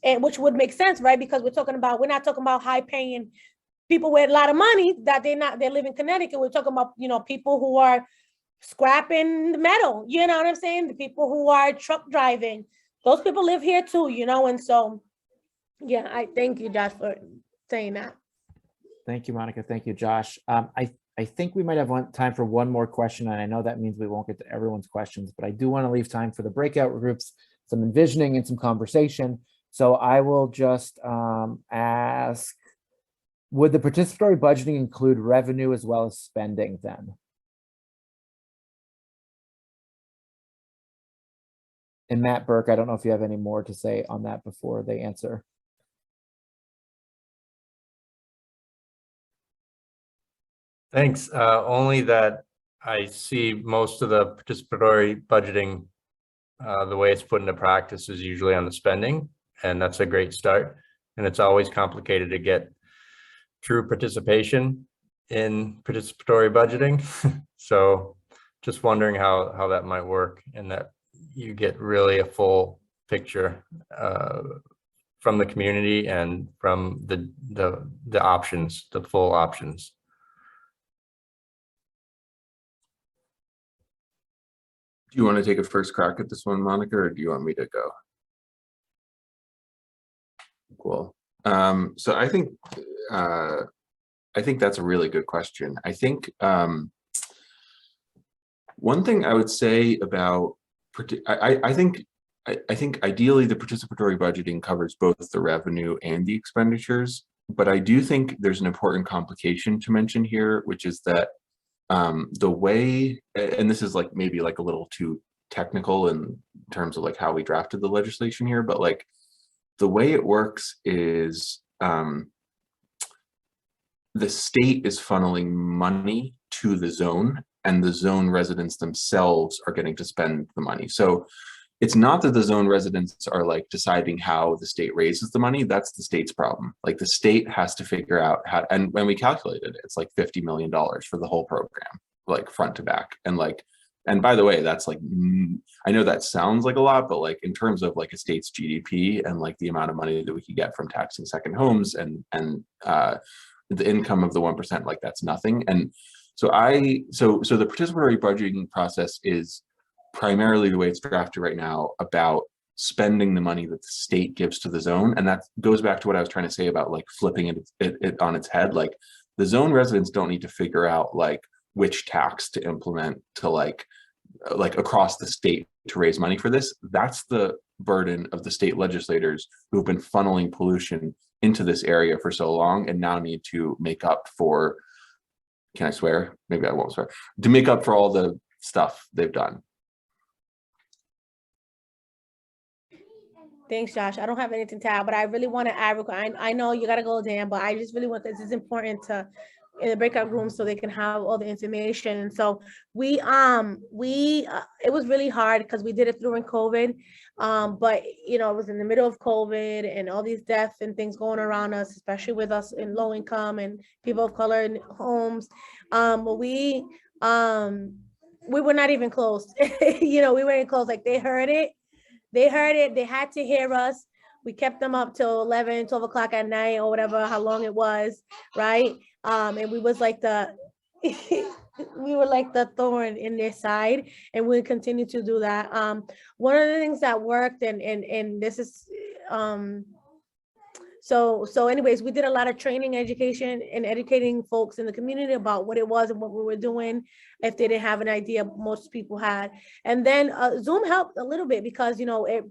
which would make sense, right? Because we're not talking about high paying people with a lot of money that they live in Connecticut. We're talking about, you know, people who are scrapping the metal, you know what I'm saying? The people who are truck driving, those people live here too, you know? And so, yeah, I thank you, Josh, for saying that. Thank you, Monica. Thank you, Josh. I think we might have time for one more question, and I know that means we won't get to everyone's questions, but I do want to leave time for the breakout groups, some envisioning and some conversation. So I will just ask, would the participatory budgeting include revenue as well as spending then? And Matt Burke, I don't know if you have any more to say on that before they answer. Thanks. Only that I see most of the participatory budgeting, the way it's put into practice is usually on the spending, and that's a great start. And it's always complicated to get true participation in participatory budgeting. So just wondering how that might work, and that you get really a full picture from the community and from the options, the full options. Do you want to take a first crack at this one, Monica, or do you want me to go? Cool. So I think that's a really good question. I think one thing I would say about, I think ideally the participatory budgeting covers both the revenue and the expenditures, but I do think there's an important complication to mention here, which is that the way, and this is like maybe like a little too technical in terms of like how we drafted the legislation here, but like the way it works is the state is funneling money to the zone, and the zone residents themselves are getting to spend the money. So it's not that the zone residents are like deciding how the state raises the money. That's the state's problem. Like the state has to figure out how, and when we calculated it, it's like $50 million for the whole program, like front to back. And like, and by the way, that's like, I know that sounds like a lot, but like in terms of like a state's GDP and like the amount of money that we could get from taxing second homes and the income of the 1%, like that's nothing. And so so the participatory budgeting process is primarily the way it's drafted right now about spending the money that the state gives to the zone. And that goes back to what I was trying to say about like flipping it on its head. Like the zone residents don't need to figure out like which tax to implement to like across the state to raise money for this. That's the burden of the state legislators who've been funneling pollution into this area for so long and now need to make up for, can I swear? Maybe I won't swear. To make up for all the stuff they've done. Thanks, Josh. I don't have anything to add, but I really want to add. I know you got to go, Dan, but I just really want this. It's important to in the breakout room so they can have all the information. And so it was really hard because we did it during COVID, but you know, it was in the middle of COVID and all these deaths and things going around us, especially with us in low income and people of color in homes. We were not even close. You know, we weren't close. Like they heard it. They had to hear us. We kept them up till 11, 12 o'clock at night or whatever, how long it was, right? And we was like we were like the thorn in their side, and we'll continue to do that. One of the things that worked, and this is So anyways, we did a lot of training, education, and educating folks in the community about what it was and what we were doing. If they didn't have an idea, most people had. And then Zoom helped a little bit because,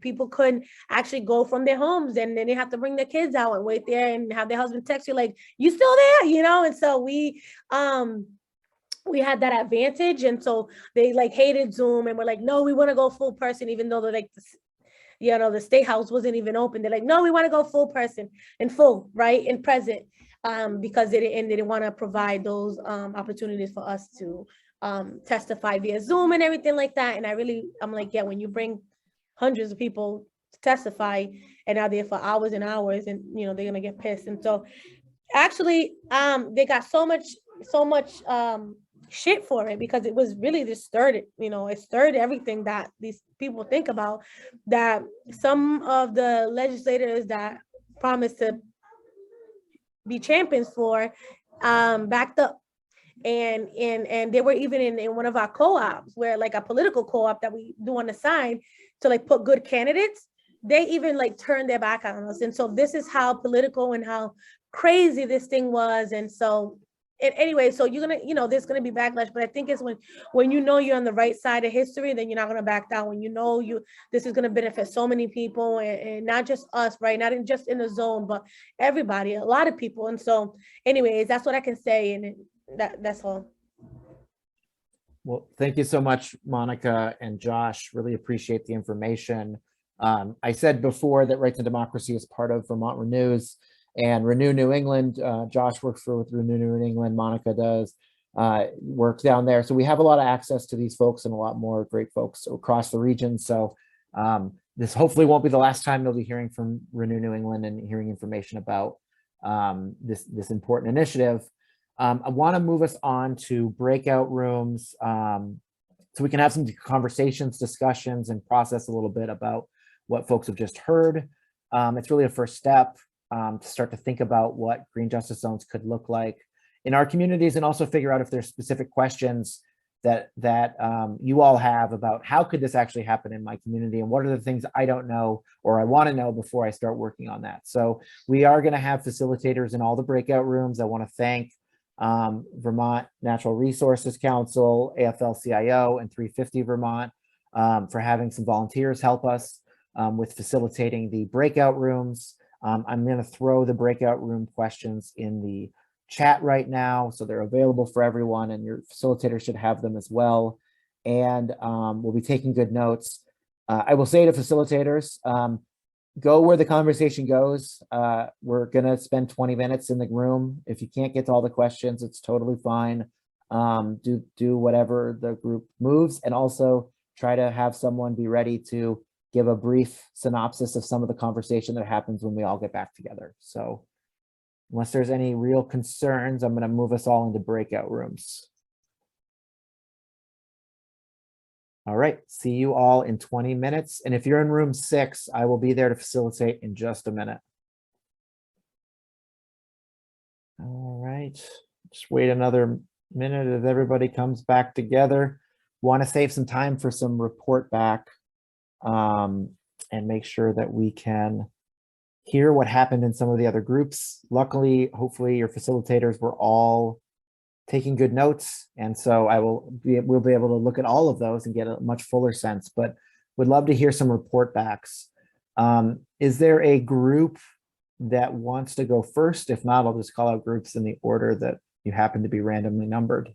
people couldn't actually go from their homes, and then they have to bring their kids out and wait there and have their husband text you like, you still there, And so we had that advantage. And so they like hated Zoom and were like, no, we want to go full person, even though they're like, the state house wasn't even open. They're like, no, we want to go full person and full, right, and present, because they didn't want to provide those opportunities for us to testify via Zoom and everything like that. And I'm like, yeah, when you bring hundreds of people to testify and are there for hours and hours, and they're gonna get pissed. And so actually, they got so much shit for it because it was really just stirred everything that these people think about, that some of the legislators that promised to be champions for backed up. And they were even in one of our co-ops, where like a political co-op that we do on the side to like put good candidates, they even like turned their back on us. And so this is how political and how crazy this thing was. And so anyway, so you're gonna, there's gonna be backlash, but I think it's when you're on the right side of history, then you're not gonna back down. When this is gonna benefit so many people, and not just us, right? Not just in the zone, but everybody, a lot of people. And so, anyways, that's what I can say, and that's all. Well, thank you so much, Monica and Josh. Really appreciate the information. I said before that Rights and Democracy is part of Vermont Renews and Renew New England. Josh works with Renew New England. Monica does work down there. So we have a lot of access to these folks and a lot more great folks across the region. So this hopefully won't be the last time you'll be hearing from Renew New England and hearing information about this important initiative. I want to move us on to breakout rooms so we can have some conversations, discussions, and process a little bit about what folks have just heard. It's really a first step to start to think about what green justice zones could look like in our communities, and also figure out if there's specific questions that you all have about how could this actually happen in my community, and what are the things I don't know or I want to know before I start working on that. So we are going to have facilitators in all the breakout rooms. I want to thank Vermont Natural Resources Council, AFL-CIO, and 350 Vermont for having some volunteers help us with facilitating the breakout rooms. I'm going to throw the breakout room questions in the chat right now, so they're available for everyone, and your facilitator should have them as well. And we'll be taking good notes. I will say to facilitators, go where the conversation goes. We're going to spend 20 minutes in the room. If you can't get to all the questions, it's totally fine. Do whatever the group moves, and also try to have someone be ready to give a brief synopsis of some of the conversation that happens when we all get back together. So unless there's any real concerns, I'm going to move us all into breakout rooms. All right, see you all in 20 minutes. And if you're in room 6, I will be there to facilitate in just a minute. All right, just wait another minute as everybody comes back together. Want to save some time for some report back and make sure that we can hear what happened in some of the other groups. Luckily, hopefully your facilitators were all taking good notes, and so we'll be able to look at all of those and get a much fuller sense, but would love to hear some report backs. Is there a group that wants to go first? If not, I'll just call out groups in the order that you happen to be randomly numbered.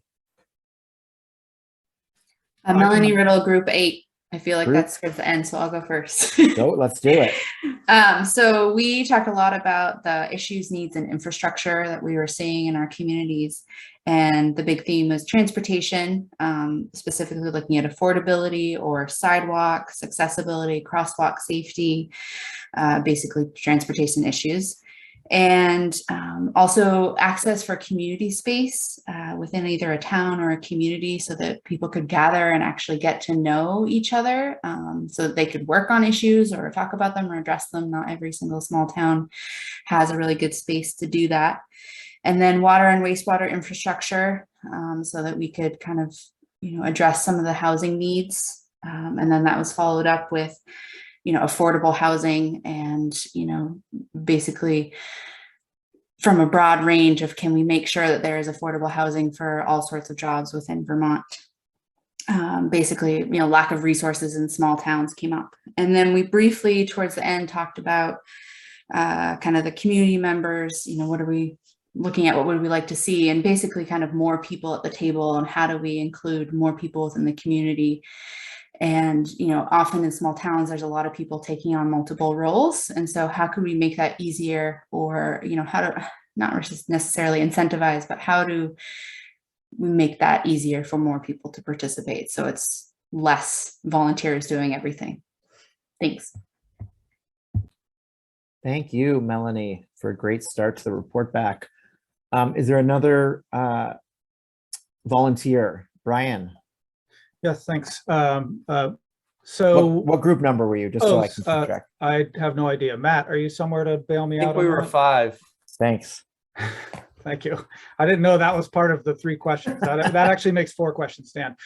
Melanie Riddle, group 8. I feel like that's towards the end, so I'll go first. Go, let's do it. So we talked a lot about the issues, needs, and infrastructure that we were seeing in our communities. And the big theme was transportation, specifically looking at affordability or sidewalks, accessibility, crosswalk safety, basically transportation issues. And also access for community space within either a town or a community, so that people could gather and actually get to know each other, so that they could work on issues or talk about them or address them. Not every single small town has a really good space to do that. And then water and wastewater infrastructure, so that we could kind of, address some of the housing needs. And then that was followed up with affordable housing and, basically from a broad range of, can we make sure that there is affordable housing for all sorts of jobs within Vermont? Basically, lack of resources in small towns came up. And then we briefly towards the end talked about kind of the community members, what are we looking at, what would we like to see, and basically kind of more people at the table, and how do we include more people within the community. And, often in small towns, there's a lot of people taking on multiple roles. And so how can we make that easier, or, how to not necessarily incentivize, but how do we make that easier for more people to participate, so it's less volunteers doing everything? Thanks. Thank you, Melanie, for a great start to the report back. Is there another volunteer? Brian? Yes, thanks. What group number were you, just so I can keep track? I have no idea. Matt, are you somewhere to bail me I think out? we on were that? 5. Thanks. Thank you. I didn't know that was part of the 3 questions. That actually makes 4 questions, Dan.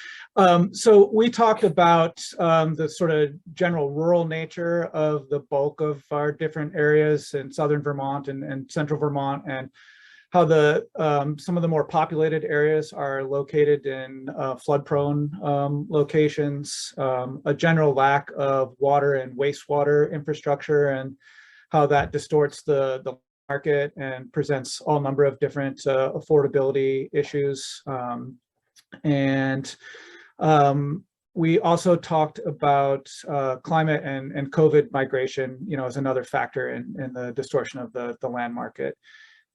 So we talked about the sort of general rural nature of the bulk of our different areas in southern Vermont and central Vermont, and how the some of the more populated areas are located in flood-prone locations, a general lack of water and wastewater infrastructure, and how that distorts the market and presents all number of different affordability issues. We also talked about climate and COVID migration, as another factor in the distortion of the land market.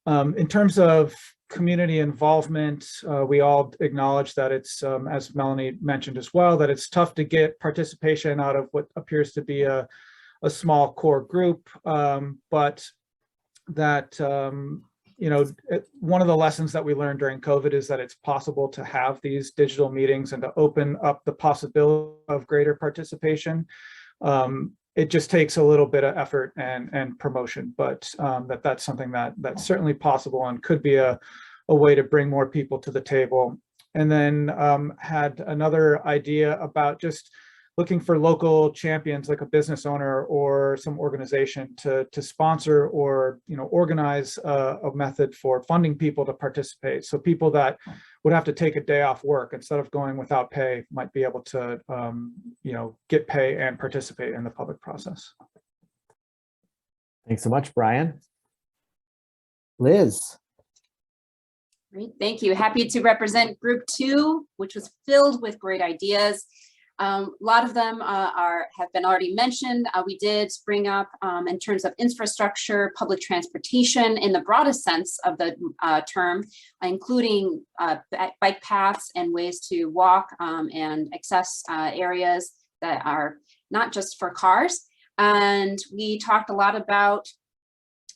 In terms of community involvement, we all acknowledge that it's, as Melanie mentioned as well, that it's tough to get participation out of what appears to be a small core group, but that, one of the lessons that we learned during COVID is that it's possible to have these digital meetings and to open up the possibility of greater participation. It just takes a little bit of effort and promotion, but that's something that's certainly possible and could be a way to bring more people to the table. And then had another idea about just looking for local champions, like a business owner or some organization to sponsor or organize a method for funding people to participate. So people that would have to take a day off work, instead of going without pay, might be able to get pay and participate in the public process. Thanks so much, Brian. Liz? Great, thank you. Happy to represent Group 2, which was filled with great ideas. A lot of them have been already mentioned. We did bring up in terms of infrastructure, public transportation in the broadest sense of the term, including bike paths and ways to walk and access areas that are not just for cars. And we talked a lot about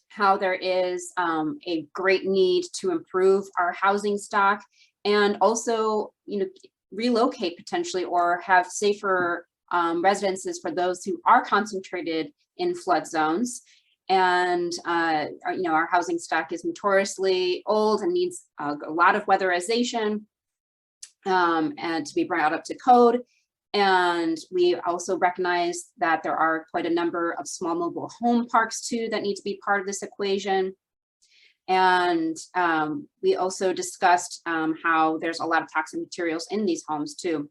how there is a great need to improve our housing stock, and also, relocate potentially or have safer residences for those who are concentrated in flood zones. And our housing stock is notoriously old and needs a lot of weatherization and to be brought up to code. And we also recognize that there are quite a number of small mobile home parks too that need to be part of this equation. And we also discussed how there's a lot of toxic materials in these homes too,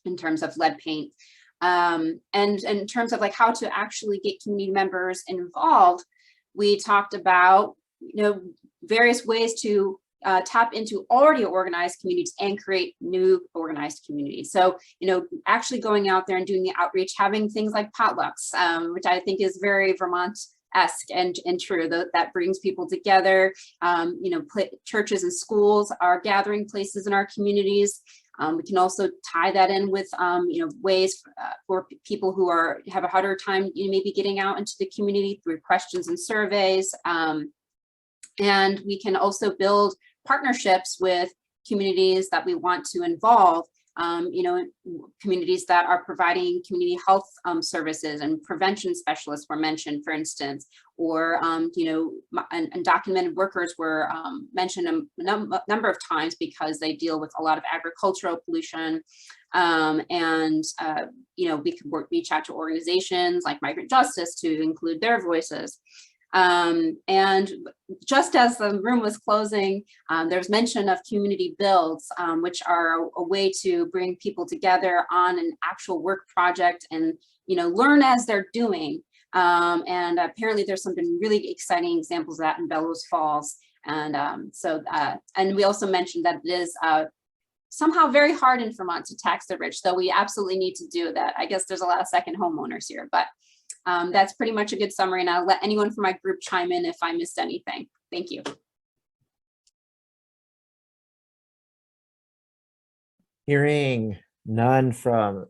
in terms of lead paint. And in terms of how to actually get community members involved, we talked about various ways to tap into already organized communities and create new organized communities. So, actually going out there and doing the outreach, having things like potlucks, which I think is very Vermont-esque and true, that brings people together. Churches and schools are gathering places in our communities. We can also tie that in with, ways for people who have a harder time, maybe getting out into the community through questions and surveys. And we can also build partnerships with communities that we want to involve you know, communities that are providing community health services and prevention specialists were mentioned, for instance, or, you know, undocumented workers were mentioned a number of times because they deal with a lot of agricultural pollution. You know, we could reach out to organizations like Migrant Justice to include their voices. And just as the room was closing, there's mention of community builds, which are a way to bring people together on an actual work project and, you know, learn as they're doing. And apparently there's some really exciting examples of that in Bellows Falls. And and we also mentioned that it is somehow very hard in Vermont to tax the rich, though we absolutely need to do that. I guess there's a lot of second homeowners here, but that's pretty much a good summary, and I'll let anyone from my group chime in if I missed anything. Thank you. Hearing none from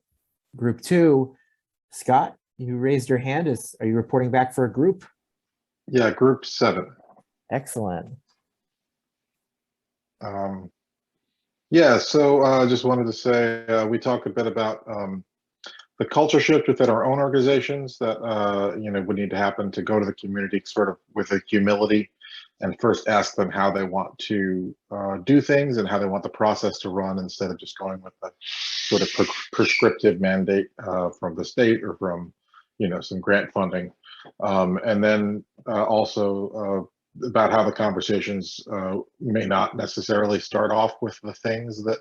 group 2, Scott, you raised your hand. Are you reporting back for a group? Yeah, group 7. Excellent. Yeah, so I just wanted to say we talked a bit about the culture shift within our own organizations that you know, would need to happen to go to the community sort of with a humility and first ask them how they want to do things and how they want the process to run, instead of just going with a sort of prescriptive mandate from the state or from, you know, some grant funding. And then also about how the conversations may not necessarily start off with the things that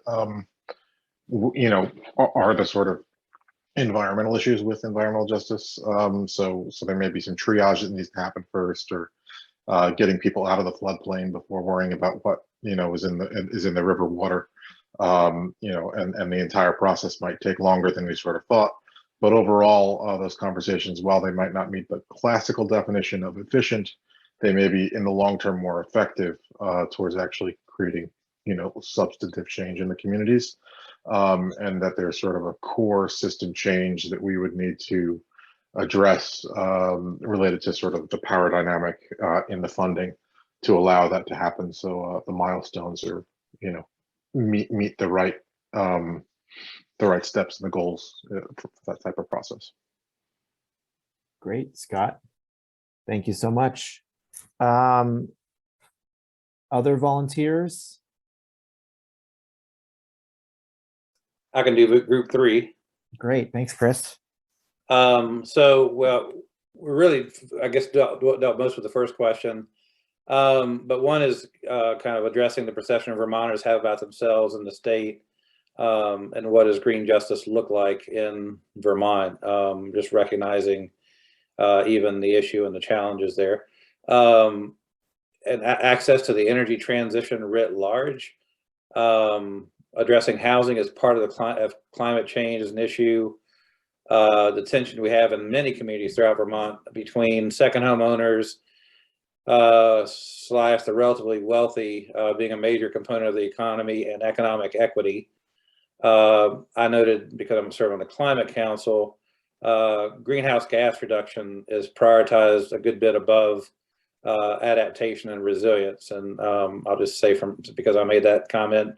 you know, are the sort of environmental issues with environmental justice. So there may be some triage that needs to happen first, or getting people out of the floodplain before worrying about what, you know, is in the river water. You know, and the entire process might take longer than we sort of thought. But overall, those conversations, while they might not meet the classical definition of efficient, they may be in the long term more effective towards actually creating, you know, substantive change in the communities. And that there's sort of a core system change that we would need to address related to sort of the power dynamic in the funding to allow that to happen. So the milestones are, you know, meet the right steps and the goals for that type of process. Great, Scott. Thank you so much. Other volunteers? I can do group 3. Great, thanks, Chris. So, well, we really, I guess, dealt most with the first question. But one is kind of addressing the perception Vermonters have about themselves and the state, and what does green justice look like in Vermont, just recognizing even the issue and the challenges there. And access to the energy transition writ large, addressing housing as part of the climate change is an issue. The tension we have in many communities throughout Vermont between second homeowners / the relatively wealthy being a major component of the economy, and economic equity. I noted, because I'm serving on the Climate Council, greenhouse gas reduction is prioritized a good bit above adaptation and resilience. And I'll just say, because I made that comment,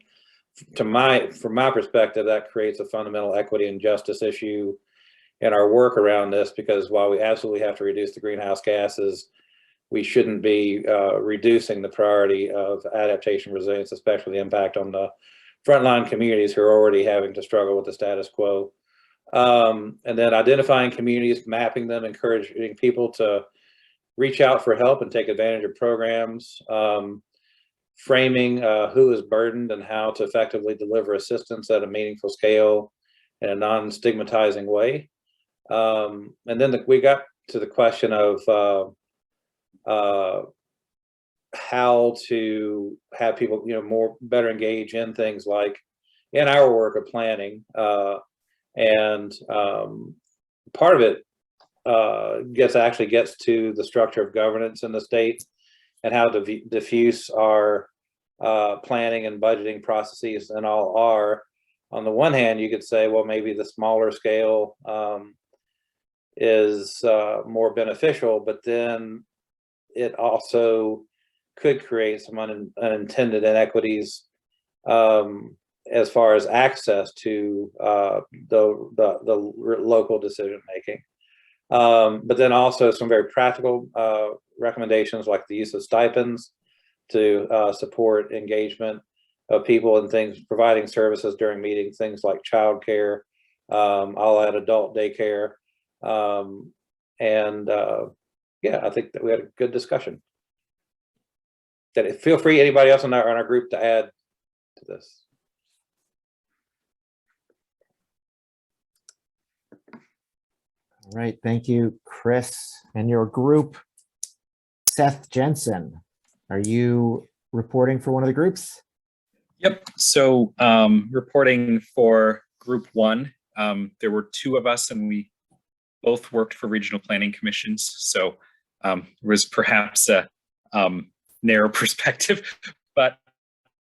from my perspective, that creates a fundamental equity and justice issue in our work around this, because while we absolutely have to reduce the greenhouse gases, we shouldn't be reducing the priority of adaptation resilience, especially the impact on the frontline communities who are already having to struggle with the status quo. And then identifying communities, mapping them, encouraging people to reach out for help and take advantage of programs, framing who is burdened and how to effectively deliver assistance at a meaningful scale in a non-stigmatizing way. And then we got to the question of how to have people, you know, better engage in things like in our work of planning. And part of it actually gets to the structure of governance in the state and how diffuse our planning and budgeting processes and all are. On the one hand, you could say, well, maybe the smaller scale is more beneficial, but then it also could create some unintended inequities as far as access to the local decision making. But then also some very practical recommendations like the use of stipends to support engagement of people and things, providing services during meetings, things like childcare, I'll add adult daycare. Yeah, I think that we had a good discussion. Feel free, anybody else in our group, to add to this. All right, thank you, Chris, and your group. Seth Jensen, are you reporting for one of the groups? Yep, so reporting for group one, there were 2 of us and we both worked for regional planning commissions. So it was perhaps a narrow perspective, but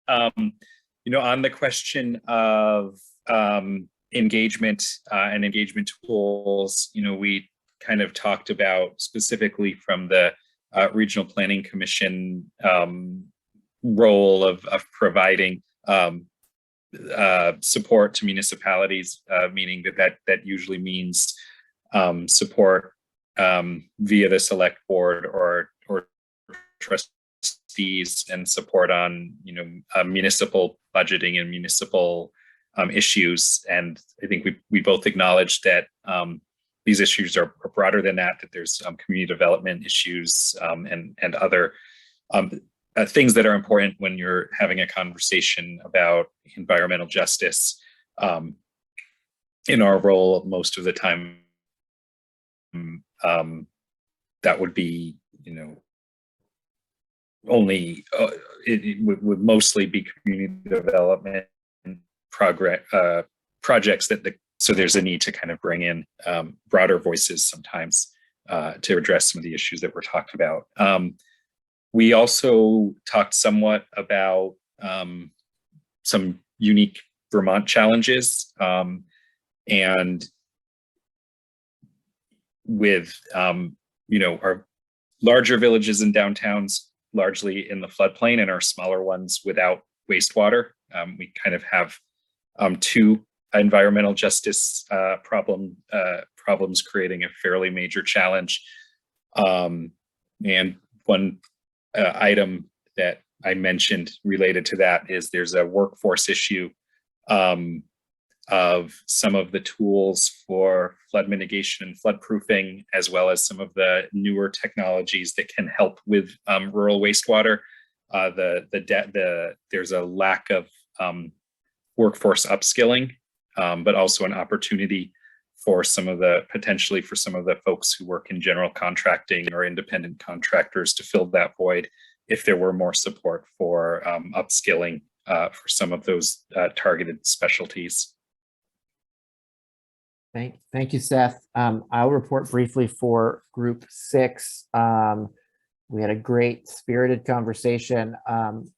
you know, on the question of engagement and engagement tools, you know, we kind of talked about specifically from the regional planning commission role of providing support to municipalities, meaning that usually means support via the select board or trustees, and support on, you know, municipal budgeting and municipal issues. And I think we both acknowledge that these issues are broader than that, that there's community development issues and other things that are important when you're having a conversation about environmental justice. In our role, most of the time, that would be, you know, only it would mostly be community development projects so there's a need to kind of bring in broader voices sometimes to address some of the issues that we're talking about. We also talked somewhat about some unique Vermont challenges, and with you know, our larger villages and downtowns largely in the floodplain and our smaller ones without wastewater. We kind of have 2 environmental justice problems creating a fairly major challenge. And one item that I mentioned related to that is there's a workforce issue of some of the tools for flood mitigation and flood proofing, as well as some of the newer technologies that can help with rural wastewater. There's a lack of workforce upskilling, but also an opportunity for potentially for some of the folks who work in general contracting or independent contractors to fill that void if there were more support for upskilling for some of those targeted specialties. Thank you, Seth. I'll report briefly for group 6. We had a great spirited conversation.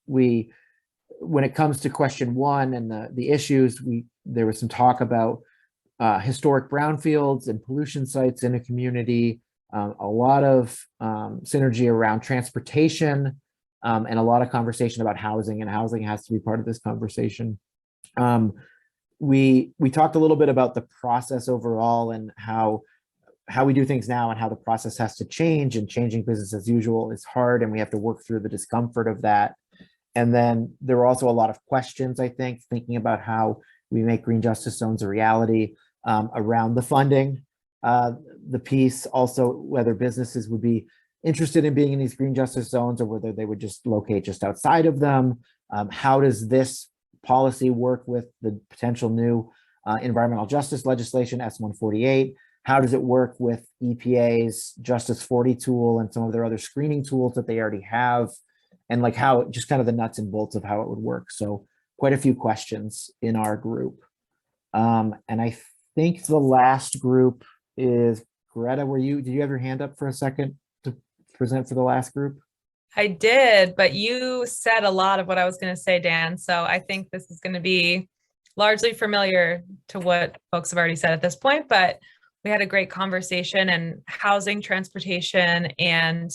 When it comes to question 1 and the issues, there was some talk about historic brownfields and pollution sites in a community, a lot of synergy around transportation, and a lot of conversation about housing, and housing has to be part of this conversation. We talked a little bit about the process overall and how we do things now and how the process has to change, and changing business as usual is hard, and we have to work through the discomfort of that. And then there were also a lot of questions, I think, thinking about how we make green justice zones a reality, around the funding, the piece, also whether businesses would be interested in being in these green justice zones or whether they would just locate just outside of them. How does this policy work with the potential new environmental justice legislation, S148? How does it work with EPA's Justice 40 tool and some of their other screening tools that they already have? And like how, just kind of the nuts and bolts of how it would work. So quite a few questions in our group. And I think the last group is Greta. Did you have your hand up for a second to present for the last group? I did, but you said a lot of what I was going to say, Dan. So I think this is going to be largely familiar to what folks have already said at this point, but we had a great conversation, and housing, transportation, and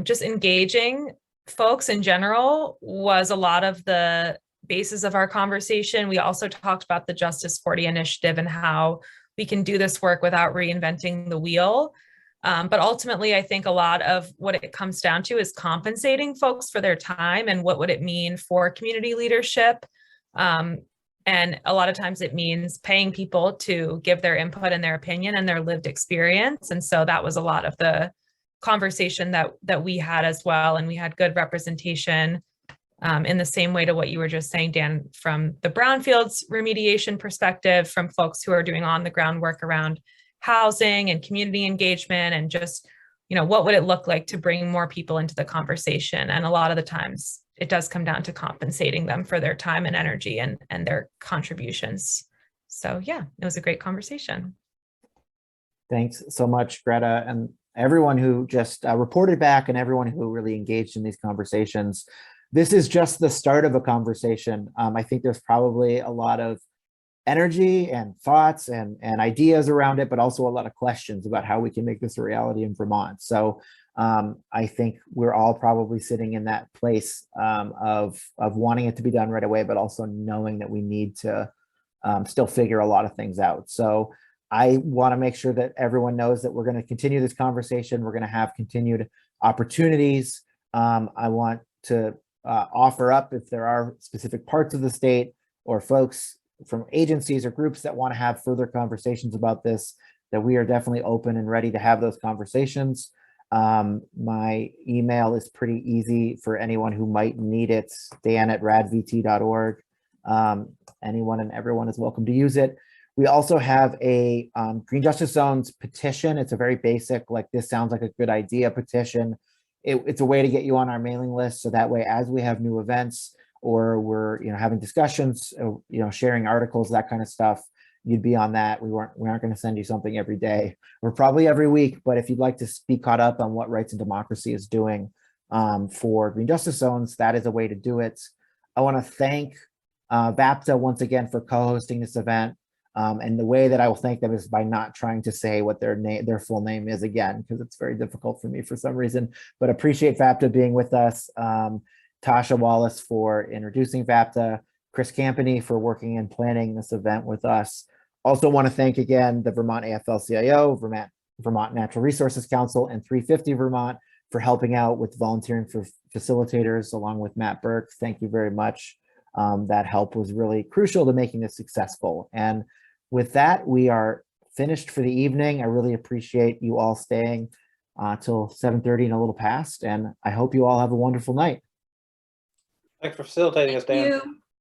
just engaging folks in general was a lot of the basis of our conversation. We also talked about the Justice 40 initiative and how we can do this work without reinventing the wheel. But ultimately, I think a lot of what it comes down to is compensating folks for their time and what would it mean for community leadership. And a lot of times it means paying people to give their input and their opinion and their lived experience. And so that was a lot of the conversation that we had as well. And we had good representation in the same way to what you were just saying, Dan, from the brownfields remediation perspective, from folks who are doing on the ground work around housing and community engagement, and just, you know, what would it look like to bring more people into the conversation? And a lot of the times it does come down to compensating them for their time and energy and their contributions. So yeah, it was a great conversation. Thanks so much, Greta, and everyone who just reported back and everyone who really engaged in these conversations. This is just the start of a conversation. I think there's probably a lot of energy and thoughts and ideas around it, but also a lot of questions about how we can make this a reality in Vermont. So I think we're all probably sitting in that place of wanting it to be done right away, but also knowing that we need to still figure a lot of things out. So I want to make sure that everyone knows that we're going to continue this conversation. We're going to have continued opportunities. I want to offer up, if there are specific parts of the state or folks from agencies or groups that want to have further conversations about this, that we are definitely open and ready to have those conversations. My email is pretty easy for anyone who might need it, dan@radvt.org. Anyone and everyone is welcome to use it. We also have a Green Justice Zones petition. It's a very basic, like, this sounds like a good idea petition. It's a way to get you on our mailing list, so that way, as we have new events or we're having discussions, sharing articles, that kind of stuff, you'd be on that. We aren't going to send you something every day or probably every week, but if you'd like to be caught up on what Rights and Democracy is doing for Green Justice Zones, that is a way to do it. I want to thank VAPDA once again for co-hosting this event. And the way that I will thank them is by not trying to say what their full name is again, because it's very difficult for me for some reason, but appreciate VAPDA being with us. Tasha Wallace for introducing VAPDA, Chris Campany for working and planning this event with us. Also want to thank again the Vermont AFL-CIO, Vermont Natural Resources Council, and 350 Vermont for helping out with volunteering for facilitators, along with Matt Burke. Thank you very much. That help was really crucial to making this successful. And with that, we are finished for the evening. I really appreciate you all staying till 7:30 and a little past, and I hope you all have a wonderful night. Thanks for facilitating us, Dan. Thank you.